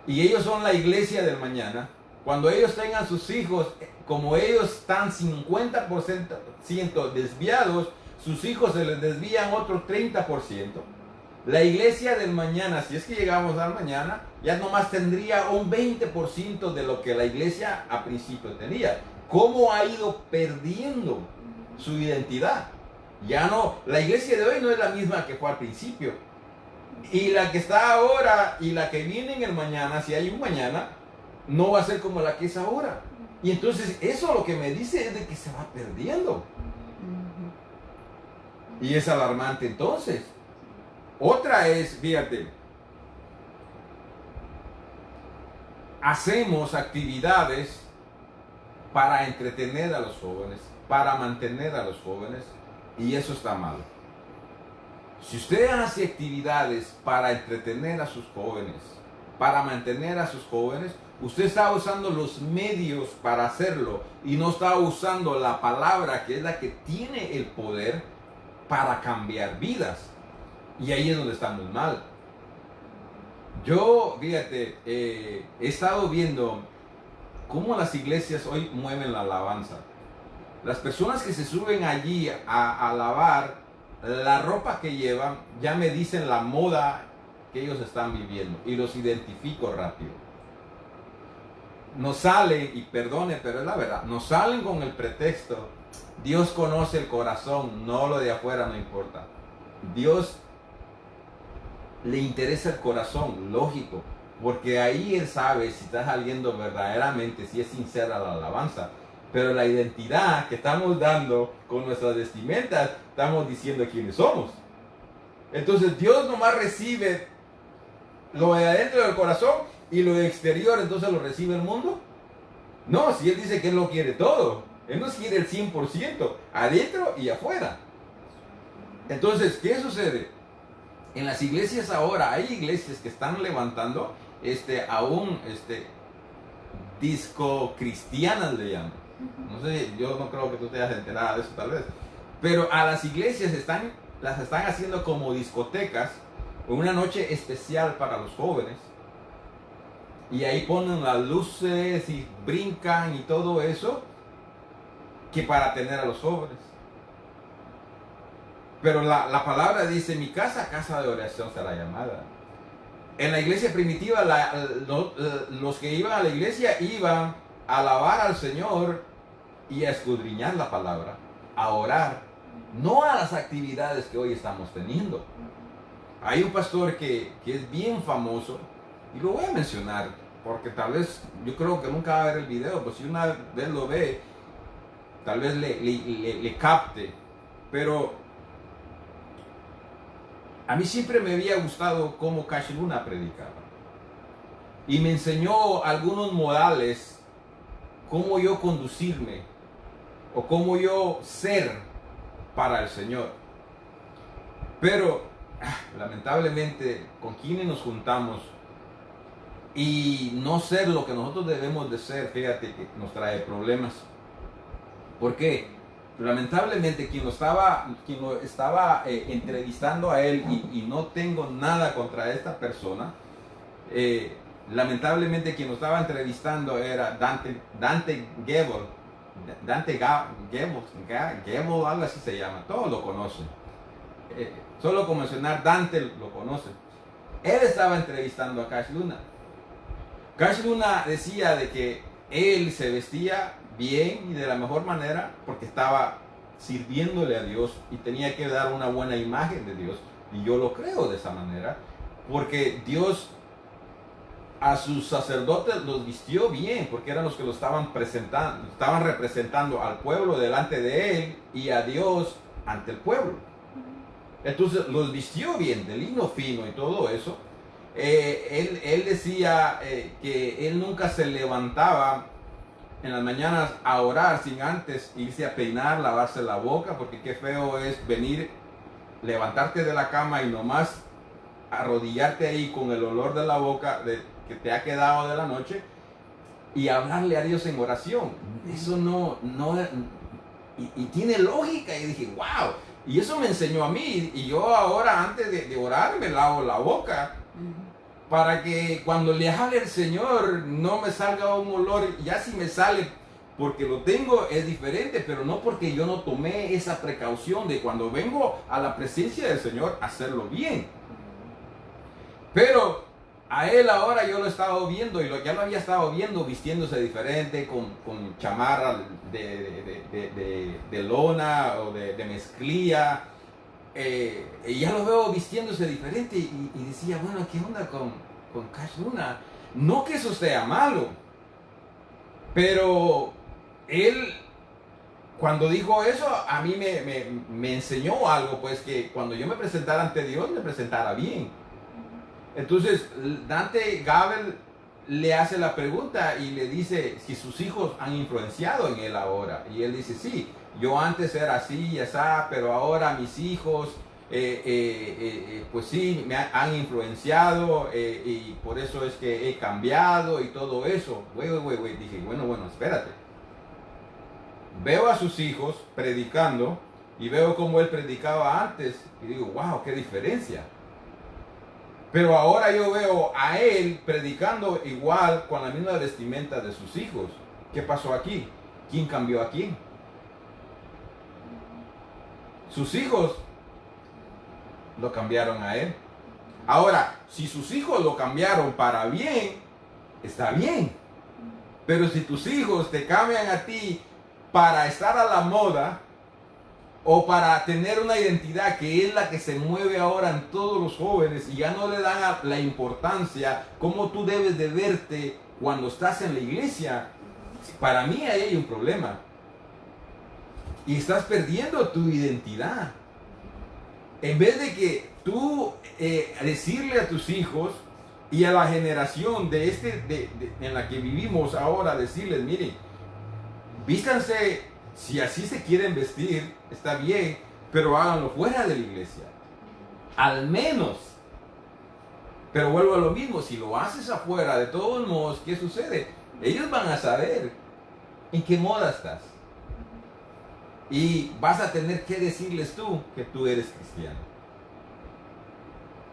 Y ellos son la iglesia del mañana. Cuando ellos tengan sus hijos, como ellos están 50% desviados, sus hijos se les desvían otro 30%. La iglesia del mañana, si es que llegamos al mañana, ya nomás tendría un 20% de lo que la iglesia a principio tenía. ¿Cómo ha ido perdiendo su identidad? Ya no, la iglesia de hoy no es la misma que fue al principio. Y la que está ahora y la que viene en el mañana, si hay un mañana, no va a ser como la que es ahora. Y entonces eso lo que me dice es de que se va perdiendo. Y es alarmante entonces. Otra es, fíjate, hacemos actividades para entretener a los jóvenes, para mantener a los jóvenes, y eso está mal. Si usted hace actividades para entretener a sus jóvenes, para mantener a sus jóvenes, usted está usando los medios para hacerlo y no está usando la palabra, que es la que tiene el poder para cambiar vidas. Y ahí es donde estamos mal. Yo, fíjate, he estado viendo cómo las iglesias hoy mueven la alabanza. Las personas que se suben allí a alabar, la ropa que llevan, ya me dicen la moda que ellos están viviendo y los identifico rápido. Nos salen, y perdone, pero es la verdad, nos salen con el pretexto: Dios conoce el corazón, no lo de afuera, no importa. Dios le interesa el corazón, lógico, porque ahí Él sabe si está saliendo verdaderamente, si es sincera la alabanza. Pero la identidad que estamos dando con nuestras vestimentas, estamos diciendo quiénes somos. Entonces Dios nomás recibe lo de adentro del corazón y lo de exterior, entonces lo recibe el mundo. No, si Él dice que Él lo quiere todo, Él nos quiere el 100%, adentro y afuera. Entonces, ¿qué sucede? En las iglesias ahora, hay iglesias que están levantando aún disco cristianas le llaman. No sé, yo no creo que tú te hayas enterado de eso tal vez. Pero a las iglesias las están haciendo como discotecas, una noche especial para los jóvenes. Y ahí ponen las luces y brincan y todo eso, que para tener a los jóvenes. Pero la palabra dice: mi casa, casa de oración será llamada. En la iglesia primitiva, los que iban a la iglesia iban a alabar al Señor y a escudriñar la palabra, a orar, no a las actividades que hoy estamos teniendo. Hay un pastor que es bien famoso, y lo voy a mencionar, porque tal vez, yo creo que nunca va a ver el video, pues si una vez lo ve, tal vez le capte. Pero a mí siempre me había gustado cómo Cash Luna predicaba. Y me enseñó algunos modales, cómo yo conducirme o cómo yo ser para el Señor. Pero lamentablemente, con quienes nos juntamos y no ser lo que nosotros debemos de ser, fíjate que nos trae problemas. ¿Por qué? Lamentablemente quien lo estaba entrevistando a él, y no tengo nada contra esta persona, lamentablemente quien lo estaba entrevistando era Dante Gebel. Dante Gebel, algo así se llama, todos lo conocen. Solo con mencionar Dante lo conocen. Él estaba entrevistando a Cash Luna. Cash Luna decía de que él se vestía bien y de la mejor manera porque estaba sirviéndole a Dios y tenía que dar una buena imagen de Dios, y yo lo creo de esa manera, porque Dios a sus sacerdotes los vistió bien, porque eran los que lo estaban presentando, estaban representando al pueblo delante de él y a Dios ante el pueblo. Entonces los vistió bien, de lino fino y todo eso. Él decía que él nunca se levantaba en las mañanas a orar sin antes irse a peinar, lavarse la boca, porque qué feo es venir, levantarte de la cama y nomás arrodillarte ahí con el olor de la boca que te ha quedado de la noche y hablarle a Dios en oración. Eso no y tiene lógica, y dije, wow, y eso me enseñó a mí, y yo ahora antes de orar me lavo la boca. para que cuando le hable el Señor no me salga un olor. Ya si me sale porque lo tengo es diferente, pero no porque yo no tomé esa precaución de cuando vengo a la presencia del Señor hacerlo bien. Pero a él ahora yo lo he estado viendo y ya lo había estado viendo vistiéndose diferente con chamarra de lona o de mezclilla. Y ya lo veo vistiéndose diferente y decía, bueno, ¿qué onda con Cash Luna? No que eso sea malo, pero él cuando dijo eso a mí me enseñó algo, pues que cuando yo me presentara ante Dios me presentara bien. Entonces Dante Gabel le hace la pregunta y le dice si sus hijos han influenciado en él ahora. Y él dice, sí, yo antes era así y así, pero ahora mis hijos, pues sí, me han influenciado y por eso es que he cambiado y todo eso. Dije, bueno, espérate. Veo a sus hijos predicando y veo cómo él predicaba antes y digo, wow, qué diferencia. Pero ahora yo veo a él predicando igual con la misma vestimenta de sus hijos. ¿Qué pasó aquí? ¿Quién cambió a quién? Sus hijos lo cambiaron a él. Ahora, si sus hijos lo cambiaron para bien, está bien. Pero si tus hijos te cambian a ti para estar a la moda, o para tener una identidad que es la que se mueve ahora en todos los jóvenes y ya no le dan la importancia cómo tú debes de verte cuando estás en la iglesia, para mí ahí hay un problema. Y estás perdiendo tu identidad. En vez de que tú decirle a tus hijos y a la generación en la que vivimos ahora, decirles, miren, vístanse. Si así se quieren vestir, está bien, pero háganlo fuera de la iglesia. Al menos. Pero vuelvo a lo mismo, si lo haces afuera, de todos modos, ¿qué sucede? Ellos van a saber en qué moda estás. Y vas a tener que decirles tú que tú eres cristiano.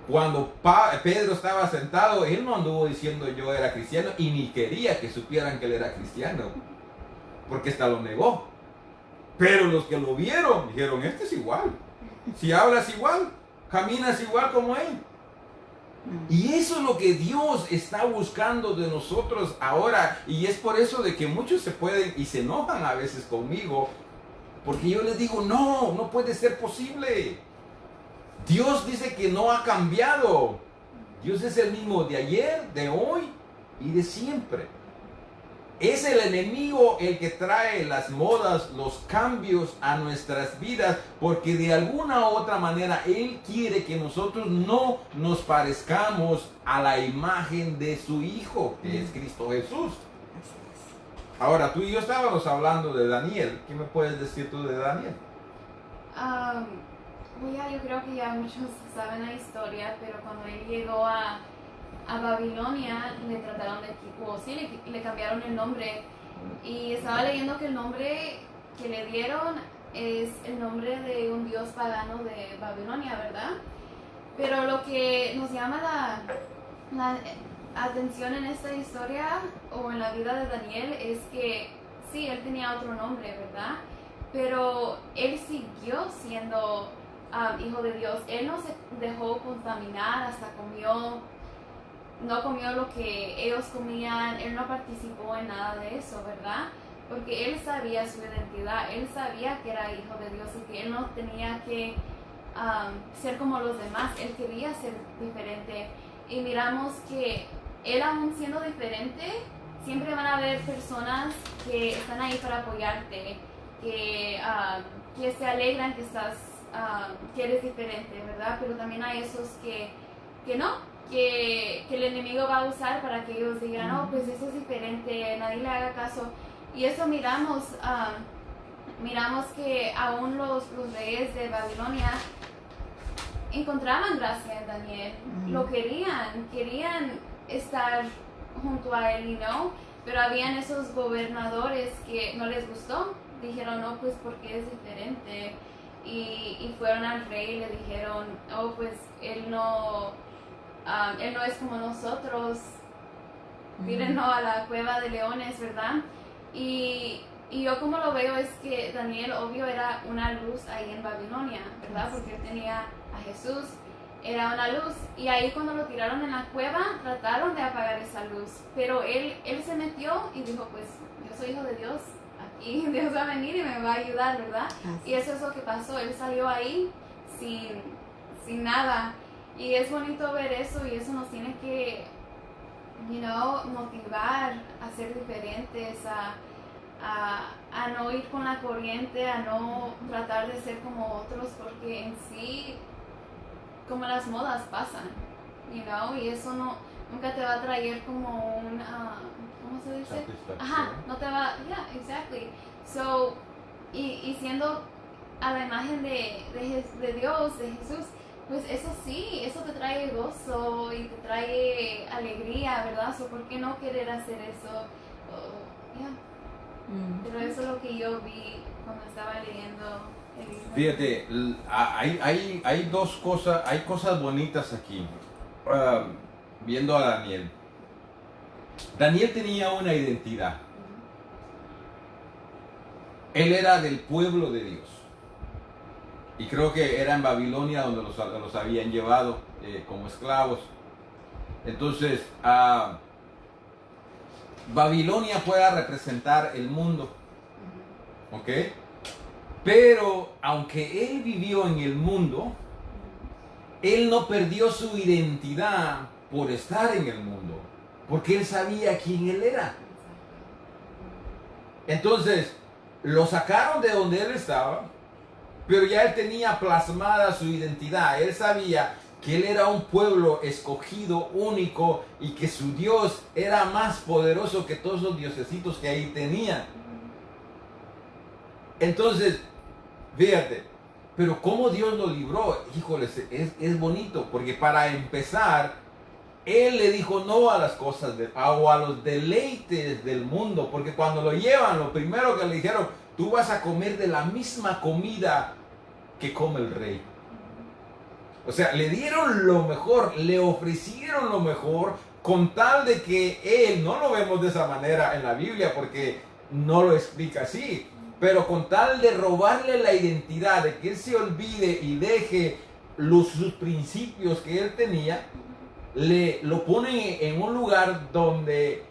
Cuando Pedro estaba sentado, él no anduvo diciendo yo era cristiano y ni quería que supieran que él era cristiano, porque hasta lo negó. Pero los que lo vieron dijeron, este es igual. Si hablas igual, caminas igual como él. Y eso es lo que Dios está buscando de nosotros ahora. Y es por eso de que muchos se pueden y se enojan a veces conmigo. Porque yo les digo, no puede ser posible. Dios dice que no ha cambiado. Dios es el mismo de ayer, de hoy y de siempre. Es el enemigo el que trae las modas, los cambios a nuestras vidas, porque de alguna u otra manera Él quiere que nosotros no nos parezcamos a la imagen de su Hijo, que es Cristo Jesús. Ahora, tú y yo estábamos hablando de Daniel. ¿Qué me puedes decir tú de Daniel? Yo creo que ya muchos saben la historia, pero cuando él llegó a Babilonia le trataron de le cambiaron el nombre y estaba leyendo que el nombre que le dieron es el nombre de un dios pagano de Babilonia, ¿verdad? Pero lo que nos llama la atención en esta historia o en la vida de Daniel es que sí, él tenía otro nombre, ¿verdad? Pero él siguió siendo hijo de Dios. Él no se dejó contaminar, hasta no comió lo que ellos comían, él no participó en nada de eso, ¿verdad? Porque él sabía su identidad, él sabía que era hijo de Dios y que él no tenía que ser como los demás, él quería ser diferente. Y miramos que él, aún siendo diferente, siempre van a haber personas que están ahí para apoyarte, que se alegran que eres diferente, ¿verdad? Pero también hay esos que no. Que el enemigo va a usar para que ellos digan, no, pues eso es diferente, nadie le haga caso. Y eso miramos que aún los reyes de Babilonia encontraban gracia en Daniel, lo querían estar junto a él, ¿no? Pero habían esos gobernadores que no les gustó, dijeron, no, pues porque es diferente. Y fueron al rey y le dijeron, oh, pues él no Él no es como nosotros. Mírenlo a la cueva de leones, ¿verdad? Y yo como lo veo es que Daniel obvio era una luz ahí en Babilonia, ¿verdad? Porque él tenía a Jesús, era una luz. Y ahí cuando lo tiraron en la cueva, trataron de apagar esa luz. Pero él se metió y dijo, pues yo soy hijo de Dios, aquí Dios va a venir y me va a ayudar, ¿verdad? Y eso es lo que pasó, él salió ahí sin nada. Y es bonito ver eso y eso nos tiene que, motivar a ser diferentes, a no ir con la corriente, a no tratar de ser como otros, porque en sí, como las modas pasan, y eso nunca te va a traer como un, ¿cómo se dice? Ajá, no te va, yeah, exactly. So, y siendo a la imagen de Dios, de Jesús, pues eso sí, eso te trae gozo y te trae alegría, ¿verdad? So, ¿por qué no querer hacer eso? Pero eso es lo que yo vi cuando estaba leyendo el libro. Fíjate, hay dos cosas, hay cosas bonitas aquí. Viendo a Daniel. Daniel tenía una identidad. Él era del pueblo de Dios. Y creo que era en Babilonia donde los habían llevado como esclavos. Entonces, Babilonia puede representar el mundo. ¿Ok? Pero aunque él vivió en el mundo, él no perdió su identidad por estar en el mundo. Porque él sabía quién él era. Entonces, lo sacaron de donde él estaba, pero ya él tenía plasmada su identidad. Él sabía que él era un pueblo escogido, único, y que su Dios era más poderoso que todos los diosesitos que ahí tenía. Entonces, fíjate, pero cómo Dios lo libró, híjoles, es bonito, porque para empezar, él le dijo no a las cosas, o a los deleites del mundo, porque cuando lo llevan, lo primero que le dijeron, tú vas a comer de la misma comida que come el rey. O sea, le dieron lo mejor, le ofrecieron lo mejor, con tal de que él, no lo vemos de esa manera en la Biblia, porque no lo explica así, pero con tal de robarle la identidad, de que él se olvide y deje sus principios que él tenía, lo ponen en un lugar donde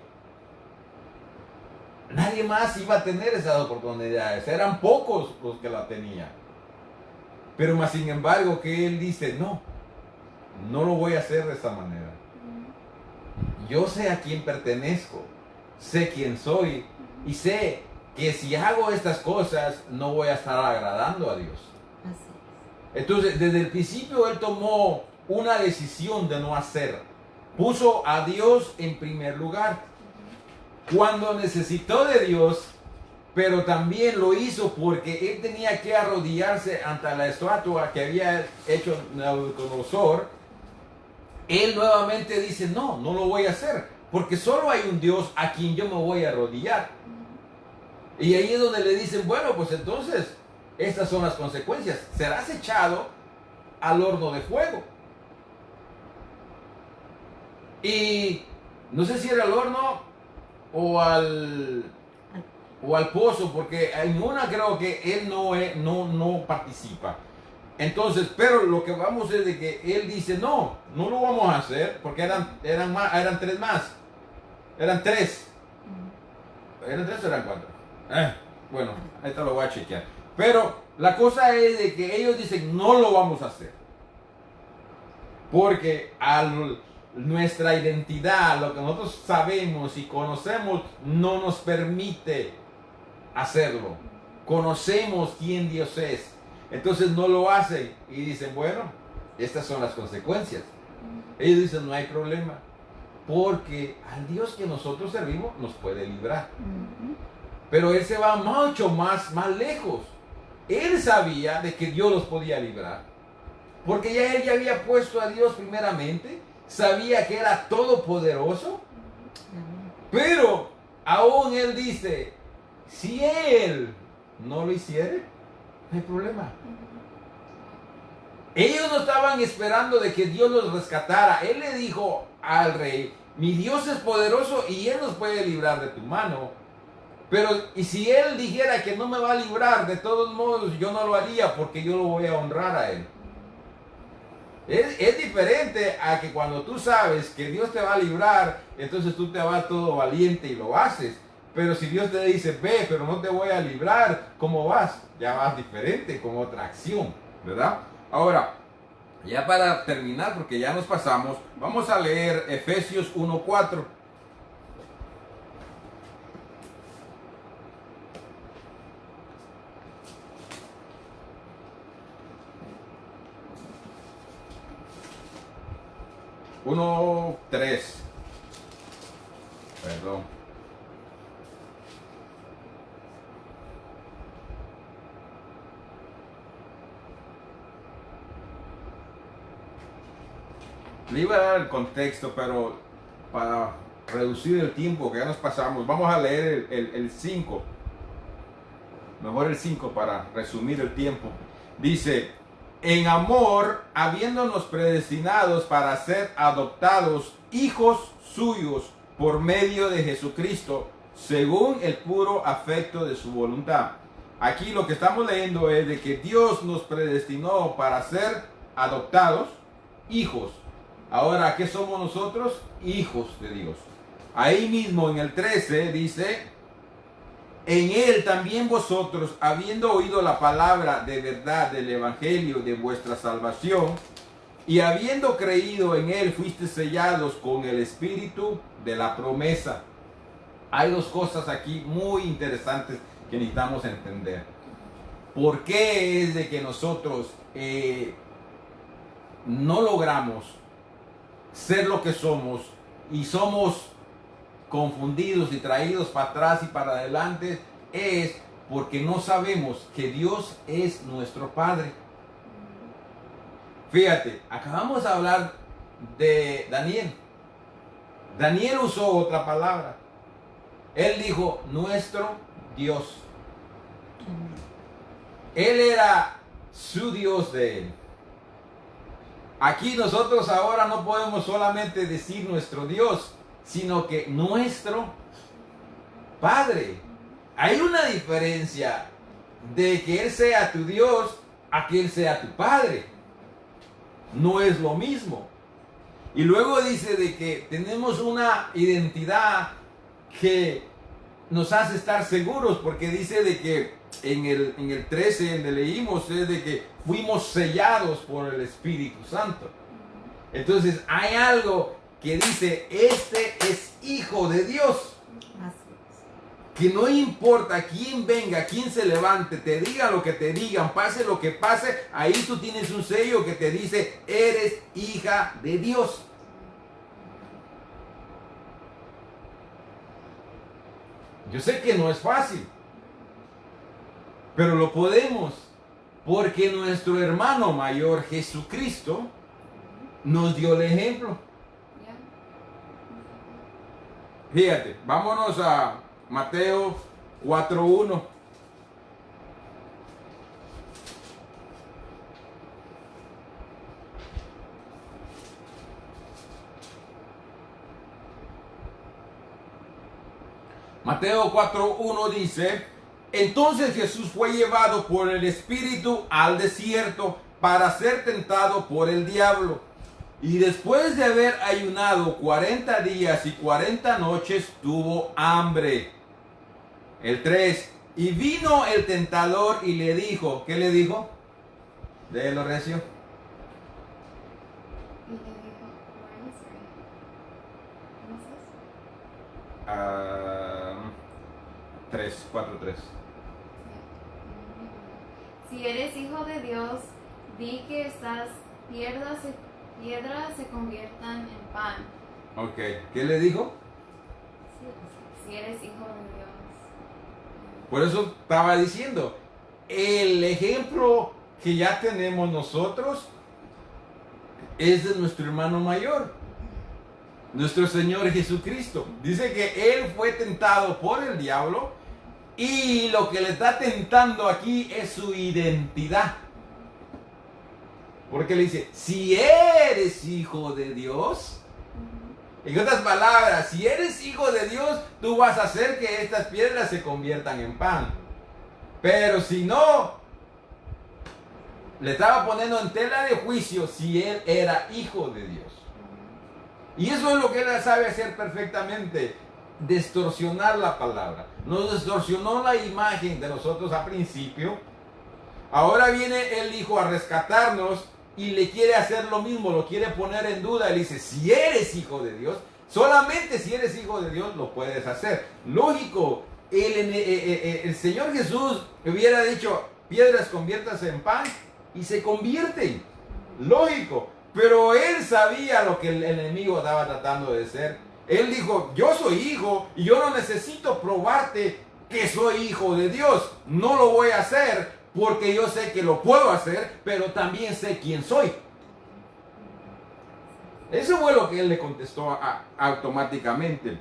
nadie más iba a tener esas oportunidades. Eran pocos los que la tenían. Pero más sin embargo que él dice, no lo voy a hacer de esa manera. Yo sé a quién pertenezco, sé quién soy y sé que si hago estas cosas no voy a estar agradando a Dios. Entonces, desde el principio él tomó una decisión de no hacer. Puso a Dios en primer lugar. Cuando necesitó de Dios, pero también lo hizo porque él tenía que arrodillarse ante la estatua que había hecho Nabucodonosor, él nuevamente dice, no lo voy a hacer, porque solo hay un Dios a quien yo me voy a arrodillar. Y ahí es donde le dicen, bueno, pues entonces, estas son las consecuencias. Serás echado al horno de fuego. Y no sé si era al horno o al pozo, porque en una creo que él no participa. Entonces, pero lo que vamos es de que él dice, no lo vamos a hacer, porque eran tres más. Eran tres. ¿Eran tres o eran cuatro? Bueno, ahorita lo voy a chequear. Pero la cosa es de que ellos dicen, no lo vamos a hacer. Porque nuestra identidad, lo que nosotros sabemos y conocemos, no nos permite hacerlo. Conocemos quién Dios es. Entonces no lo hacen y dicen, bueno, estas son las consecuencias. Ellos dicen, no hay problema, porque al Dios que nosotros servimos nos puede librar. Pero él se va mucho más lejos. Él sabía de que Dios los podía librar, porque ya él ya había puesto a Dios primeramente, sabía que era todopoderoso, pero aún él dice, si él no lo hiciere, no hay problema. Ellos no estaban esperando de que Dios los rescatara. Él le dijo al rey, mi Dios es poderoso y Él nos puede librar de tu mano. Pero, y si Él dijera que no me va a librar, de todos modos yo no lo haría porque yo lo voy a honrar a Él. Es diferente a que cuando tú sabes que Dios te va a librar, entonces tú te vas todo valiente y lo haces. Pero si Dios te dice, ve, pero no te voy a librar, ¿cómo vas? Ya vas diferente, con otra acción, ¿verdad? Ahora, ya para terminar, porque ya nos pasamos, vamos a leer Efesios 1:4. Uno, 3. Perdón. Le iba a dar el contexto, pero para reducir el tiempo que ya nos pasamos, vamos a leer el 5. Mejor el 5 para resumir el tiempo. Dice, en amor, habiéndonos predestinados para ser adoptados hijos suyos por medio de Jesucristo, según el puro afecto de su voluntad. Aquí lo que estamos leyendo es de que Dios nos predestinó para ser adoptados hijos. Ahora, ¿qué somos nosotros? Hijos de Dios. Ahí mismo en el 13 dice, en Él también vosotros, habiendo oído la palabra de verdad del Evangelio de vuestra salvación, y habiendo creído en Él, fuiste sellados con el Espíritu de la promesa. Hay dos cosas aquí muy interesantes que necesitamos entender. ¿Por qué es de que nosotros no logramos ser lo que somos y somos confundidos y traídos para atrás y para adelante? Es porque no sabemos que Dios es nuestro Padre. Fíjate, acabamos de hablar de Daniel. Daniel usó otra palabra. Él dijo, nuestro Dios. Él era su Dios de él. Aquí nosotros ahora no podemos solamente decir nuestro Dios, sino que nuestro Padre. Hay una diferencia de que Él sea tu Dios a que Él sea tu Padre. No es lo mismo. Y luego dice de que tenemos una identidad que nos hace estar seguros, porque dice de que en el 13 donde leímos es de que fuimos sellados por el Espíritu Santo. Entonces hay algo que dice, este es hijo de Dios. Que no importa quién venga, quién se levante, te diga lo que te digan, pase lo que pase, ahí tú tienes un sello que te dice, eres hija de Dios. Yo sé que no es fácil, pero lo podemos, porque nuestro hermano mayor Jesucristo nos dio el ejemplo. Fíjate, vámonos a Mateo 4:1. Mateo 4:1 dice, entonces Jesús fue llevado por el Espíritu al desierto para ser tentado por el diablo. Y después de haber ayunado 40 días y 40 noches, tuvo hambre. El 3, y vino el tentador y le dijo, ¿qué le dijo? Léelo, Recio. Y le dijo, where is it? 4:3. Si eres hijo de Dios, di que estas piedras se conviertan en pan. Ok, ¿qué le dijo? Si eres hijo de Dios. Por eso estaba diciendo, el ejemplo que ya tenemos nosotros es de nuestro hermano mayor, nuestro Señor Jesucristo. Dice que Él fue tentado por el diablo y lo que le está tentando aquí es su identidad. Porque le dice, si eres hijo de Dios, en otras palabras, si eres hijo de Dios, tú vas a hacer que estas piedras se conviertan en pan. Pero si no, le estaba poniendo en tela de juicio si él era hijo de Dios. Y eso es lo que él sabe hacer perfectamente, distorsionar la palabra. Nos distorsionó la imagen de nosotros al principio. Ahora viene el hijo a rescatarnos y le quiere hacer lo mismo, lo quiere poner en duda. Él dice, si eres hijo de Dios, solamente si eres hijo de Dios lo puedes hacer. Lógico, el Señor Jesús hubiera dicho, piedras conviértase en pan y se convierten. Lógico, pero él sabía lo que el enemigo estaba tratando de hacer. Él dijo, yo soy hijo y yo no necesito probarte que soy hijo de Dios. No lo voy a hacer porque yo sé que lo puedo hacer, pero también sé quién soy. Eso fue lo que él le contestó automáticamente.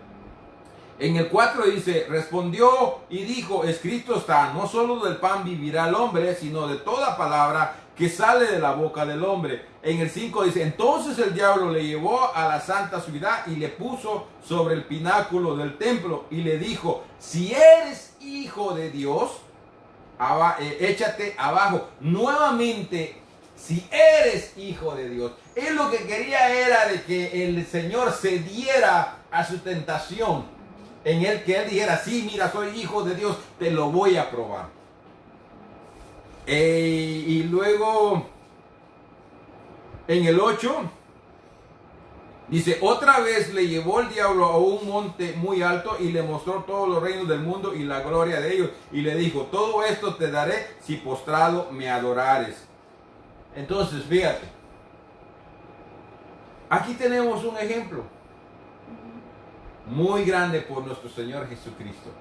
En el 4 dice, respondió y dijo, escrito está, no solo del pan vivirá el hombre, sino de toda palabra que sale de la boca del hombre. En el 5 dice, entonces el diablo le llevó a la santa ciudad y le puso sobre el pináculo del templo y le dijo, si eres hijo de Dios, échate abajo. Nuevamente, si eres hijo de Dios. Él lo que quería era de que el Señor cediera a su tentación, en el que él dijera, sí, mira, soy hijo de Dios, te lo voy a probar. Y luego, en el 8, dice, otra vez le llevó el diablo a un monte muy alto y le mostró todos los reinos del mundo y la gloria de ellos. Y le dijo, todo esto te daré si postrado me adorares. Entonces, fíjate, aquí tenemos un ejemplo muy grande por nuestro Señor Jesucristo.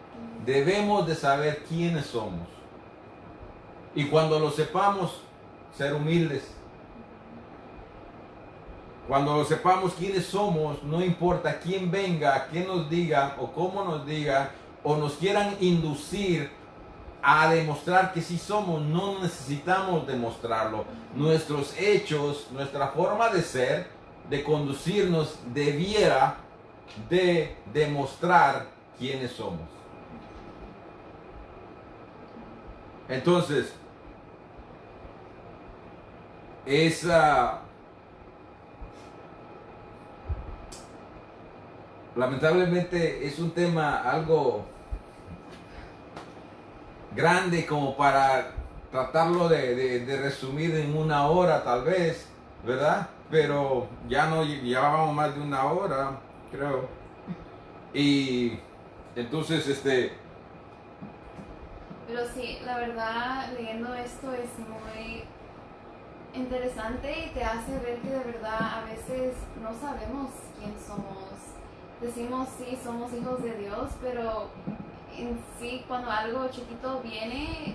Debemos de saber quiénes somos. Y cuando lo sepamos, ser humildes. Cuando lo sepamos quiénes somos, no importa quién venga, quién nos diga o cómo nos diga, o nos quieran inducir a demostrar que sí somos, no necesitamos demostrarlo. Nuestros hechos, nuestra forma de ser, de conducirnos, debiera de demostrar quiénes somos. Entonces, lamentablemente es un tema algo grande como para tratarlo de resumir en una hora tal vez, ¿verdad? Pero ya vamos más de una hora, creo. Y entonces Pero sí, la verdad, leyendo esto es muy interesante y te hace ver que de verdad a veces no sabemos quién somos. Decimos sí, somos hijos de Dios, pero en sí cuando algo chiquito viene,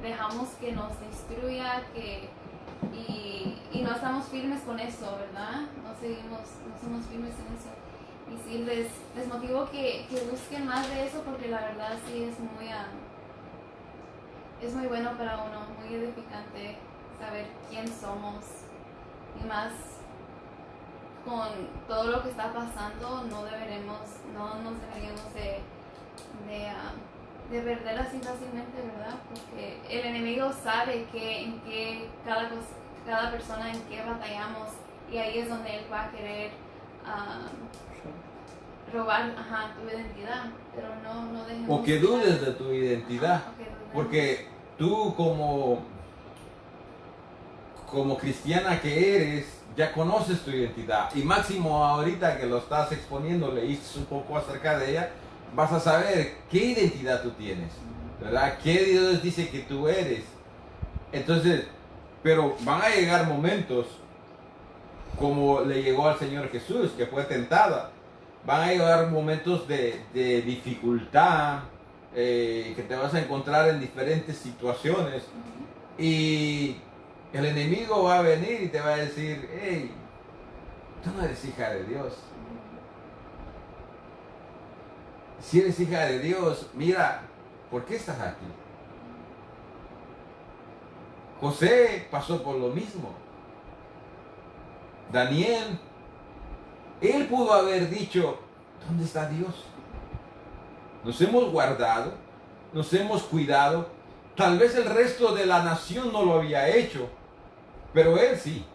dejamos que nos destruya y no estamos firmes con eso, ¿verdad? No somos firmes en eso. Y sí, les motivo que busquen más de eso porque la verdad sí es muy bueno para uno, muy edificante saber quién somos y más con todo lo que está pasando no nos deberíamos de perder así fácilmente, ¿verdad? Porque el enemigo sabe en qué cada persona en qué batallamos y ahí es donde él va a querer robar tu identidad, pero no dejemos o que dudes de tu identidad, porque tú como cristiana que eres, ya conoces tu identidad. Y máximo ahorita que lo estás exponiendo, leíste un poco acerca de ella, vas a saber qué identidad tú tienes, ¿verdad? ¿Qué Dios dice que tú eres? Entonces, pero van a llegar momentos como le llegó al Señor Jesús, que fue tentada. Van a llegar momentos de dificultad, que te vas a encontrar en diferentes situaciones. Y el enemigo va a venir y te va a decir, hey, tú no eres hija de Dios. Si eres hija de Dios, mira, ¿por qué estás aquí? José pasó por lo mismo. Daniel, él pudo haber dicho, ¿dónde está Dios? Nos hemos guardado, nos hemos cuidado. Tal vez el resto de la nación no lo había hecho, pero él sí.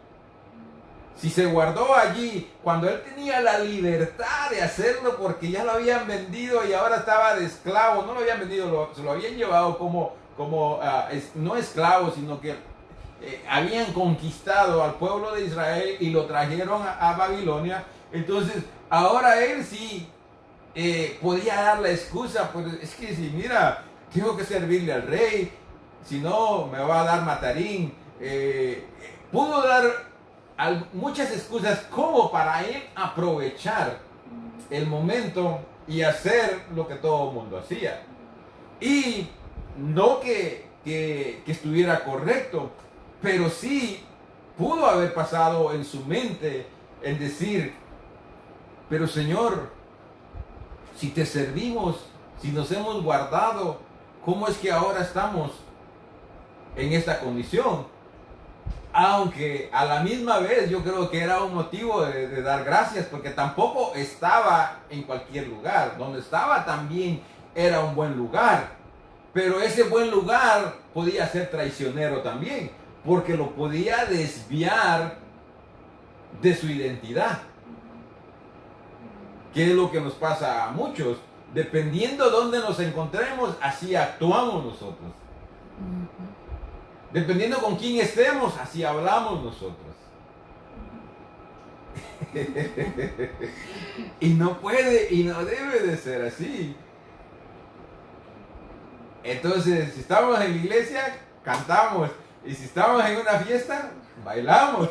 Si se guardó allí cuando él tenía la libertad de hacerlo porque ya lo habían vendido y ahora estaba de esclavo, no lo habían vendido, se lo habían llevado no esclavo, sino que habían conquistado al pueblo de Israel y lo trajeron a Babilonia. Entonces ahora él sí podía dar la excusa, pues es que si mira, tengo que servirle al rey, si no me va a dar matarín. Pudo dar muchas excusas como para él aprovechar el momento y hacer lo que todo el mundo hacía. Y no que estuviera correcto, pero sí pudo haber pasado en su mente el decir, pero Señor, si te servimos, si nos hemos guardado, ¿cómo es que ahora estamos en esta condición? Aunque a la misma vez yo creo que era un motivo de dar gracias, porque tampoco estaba en cualquier lugar. Donde estaba también era un buen lugar, pero ese buen lugar podía ser traicionero también, porque lo podía desviar de su identidad. ¿Qué es lo que nos pasa a muchos? Dependiendo de dónde nos encontremos, así actuamos nosotros. Dependiendo con quién estemos, así hablamos nosotros. Y no puede y no debe de ser así. Entonces, si estamos en la iglesia, cantamos. Y si estamos en una fiesta, bailamos.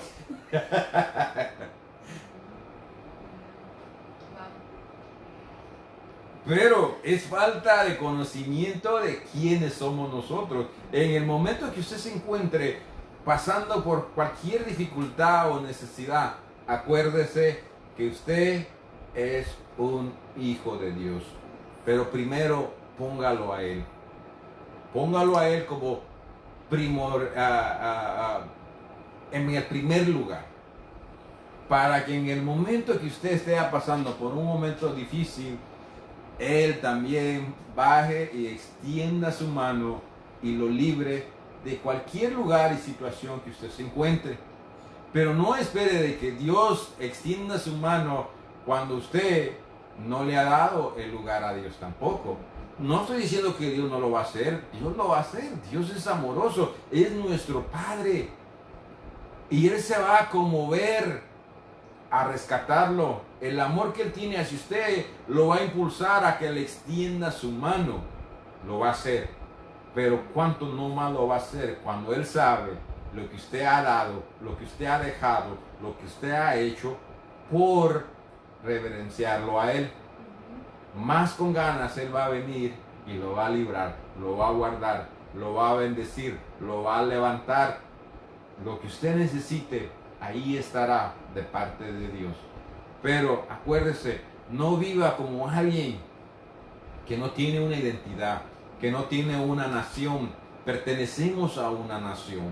Pero es falta de conocimiento de quiénes somos nosotros. En el momento que usted se encuentre pasando por cualquier dificultad o necesidad, acuérdese que usted es un hijo de Dios. Pero primero póngalo a Él. Póngalo a Él como en el primer lugar. Para que en el momento que usted esté pasando por un momento difícil, Él también baje y extienda su mano y lo libre de cualquier lugar y situación que usted se encuentre. Pero no espere de que Dios extienda su mano cuando usted no le ha dado el lugar a Dios tampoco. No estoy diciendo que Dios no lo va a hacer. Dios lo va a hacer. Dios es amoroso. Es nuestro Padre. Y Él se va a conmover a rescatarlo. El amor que Él tiene hacia usted lo va a impulsar a que le extienda su mano. Lo va a hacer. Pero cuánto no más lo va a hacer cuando Él sabe lo que usted ha dado, lo que usted ha dejado, lo que usted ha hecho por reverenciarlo a Él. Más con ganas Él va a venir y lo va a librar, lo va a guardar, lo va a bendecir, lo va a levantar. Lo que usted necesite, ahí estará de parte de Dios. Pero acuérdese, no viva como alguien que no tiene una identidad, que no tiene una nación. Pertenecemos a una nación,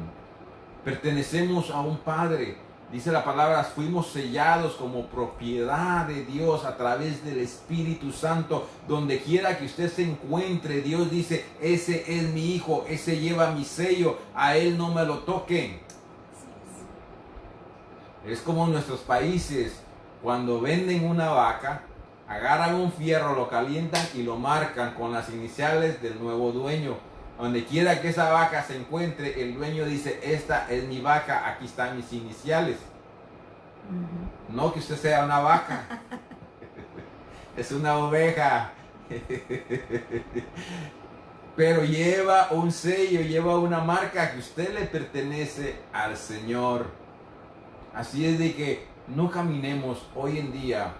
pertenecemos a un Padre. Dice la palabra, fuimos sellados como propiedad de Dios a través del Espíritu Santo. Donde quiera que usted se encuentre, Dios dice, ese es mi hijo, ese lleva mi sello, a él no me lo toquen. Es como en nuestros países, cuando venden una vaca, agarran un fierro, lo calientan y lo marcan con las iniciales del nuevo dueño. Donde quiera que esa vaca se encuentre, el dueño dice, esta es mi vaca, aquí están mis iniciales. No que usted sea una vaca, es una oveja. Pero lleva un sello, lleva una marca que usted le pertenece al Señor. Así es de que no caminemos hoy en día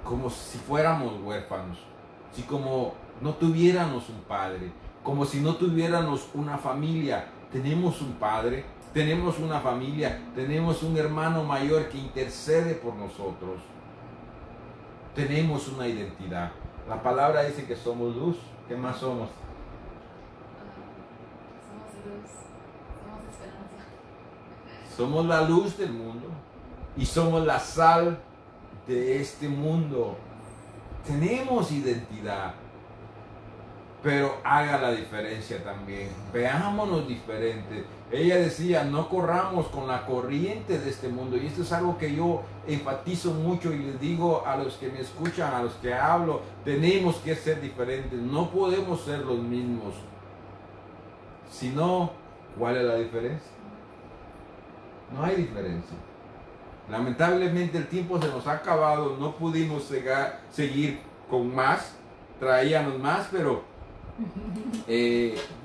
como si fuéramos huérfanos, si como no tuviéramos un padre, como si no tuviéramos una familia. Tenemos un padre, tenemos una familia, tenemos un hermano mayor que intercede por nosotros. Tenemos una identidad. La palabra dice que somos luz. ¿Qué más somos? Somos luz, somos esperanza. Somos la luz del mundo. y somos la sal de este mundo. Tenemos identidad, pero haga la diferencia también. Veámonos diferentes. Ella decía, no corramos con la corriente de este mundo. Y esto es algo que yo enfatizo mucho y les digo a los que me escuchan, a los que hablo, tenemos que ser diferentes. No podemos ser los mismos. Si no, ¿cuál es la diferencia? No hay diferencia. Lamentablemente el tiempo se nos ha acabado, no pudimos seguir con más, traíamos más, pero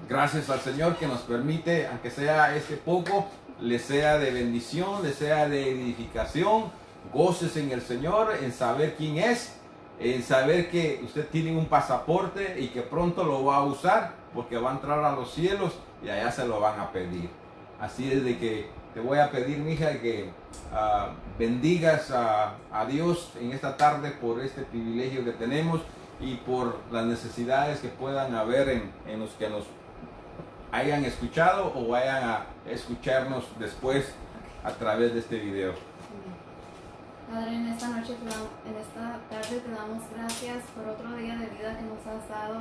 gracias al Señor que nos permite, aunque sea este poco, le sea de bendición, le sea de edificación. Goces en el Señor, en saber quién es, en saber que usted tiene un pasaporte y que pronto lo va a usar porque va a entrar a los cielos y allá se lo van a pedir. Así es de que te voy a pedir, mija, que bendigas a Dios en esta tarde por este privilegio que tenemos y por las necesidades que puedan haber en los que nos hayan escuchado o vayan a escucharnos después a través de este video. Padre, en esta noche, en esta tarde te damos gracias por otro día de vida que nos has dado.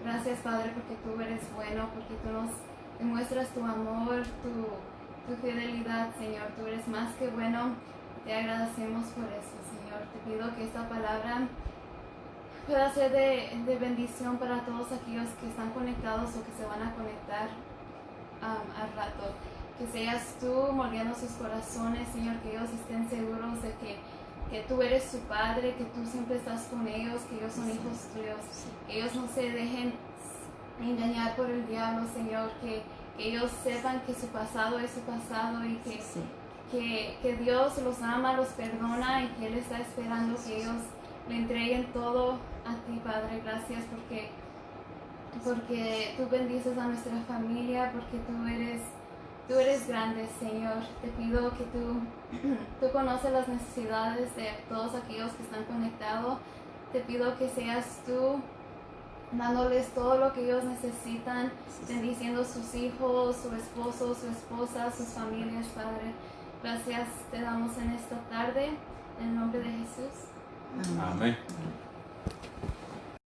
Gracias, Padre, porque tú eres bueno, porque tú nos demuestras tu amor, tu fidelidad, Señor. Tú eres más que bueno. Te agradecemos por eso, Señor. Te pido que esta palabra pueda ser de bendición para todos aquellos que están conectados o que se van a conectar al rato. Que seas tú moldeando sus corazones, Señor, que ellos estén seguros de que tú eres su Padre, que tú siempre estás con ellos, que ellos son hijos tuyos, que ellos no se dejen engañar por el diablo, Señor, que ellos sepan que su pasado es su pasado y que Dios los ama, los perdona y que Él está esperando que ellos le entreguen todo a ti, Padre. Gracias porque tú bendices a nuestra familia, porque tú eres grande, Señor. Te pido que tú conoces las necesidades de todos aquellos que están conectados. Te pido que seas tú dándoles todo lo que ellos necesitan, bendiciendo sus hijos, su esposo, su esposa, sus familias, Padre. Gracias te damos en esta tarde, en el nombre de Jesús. Amén.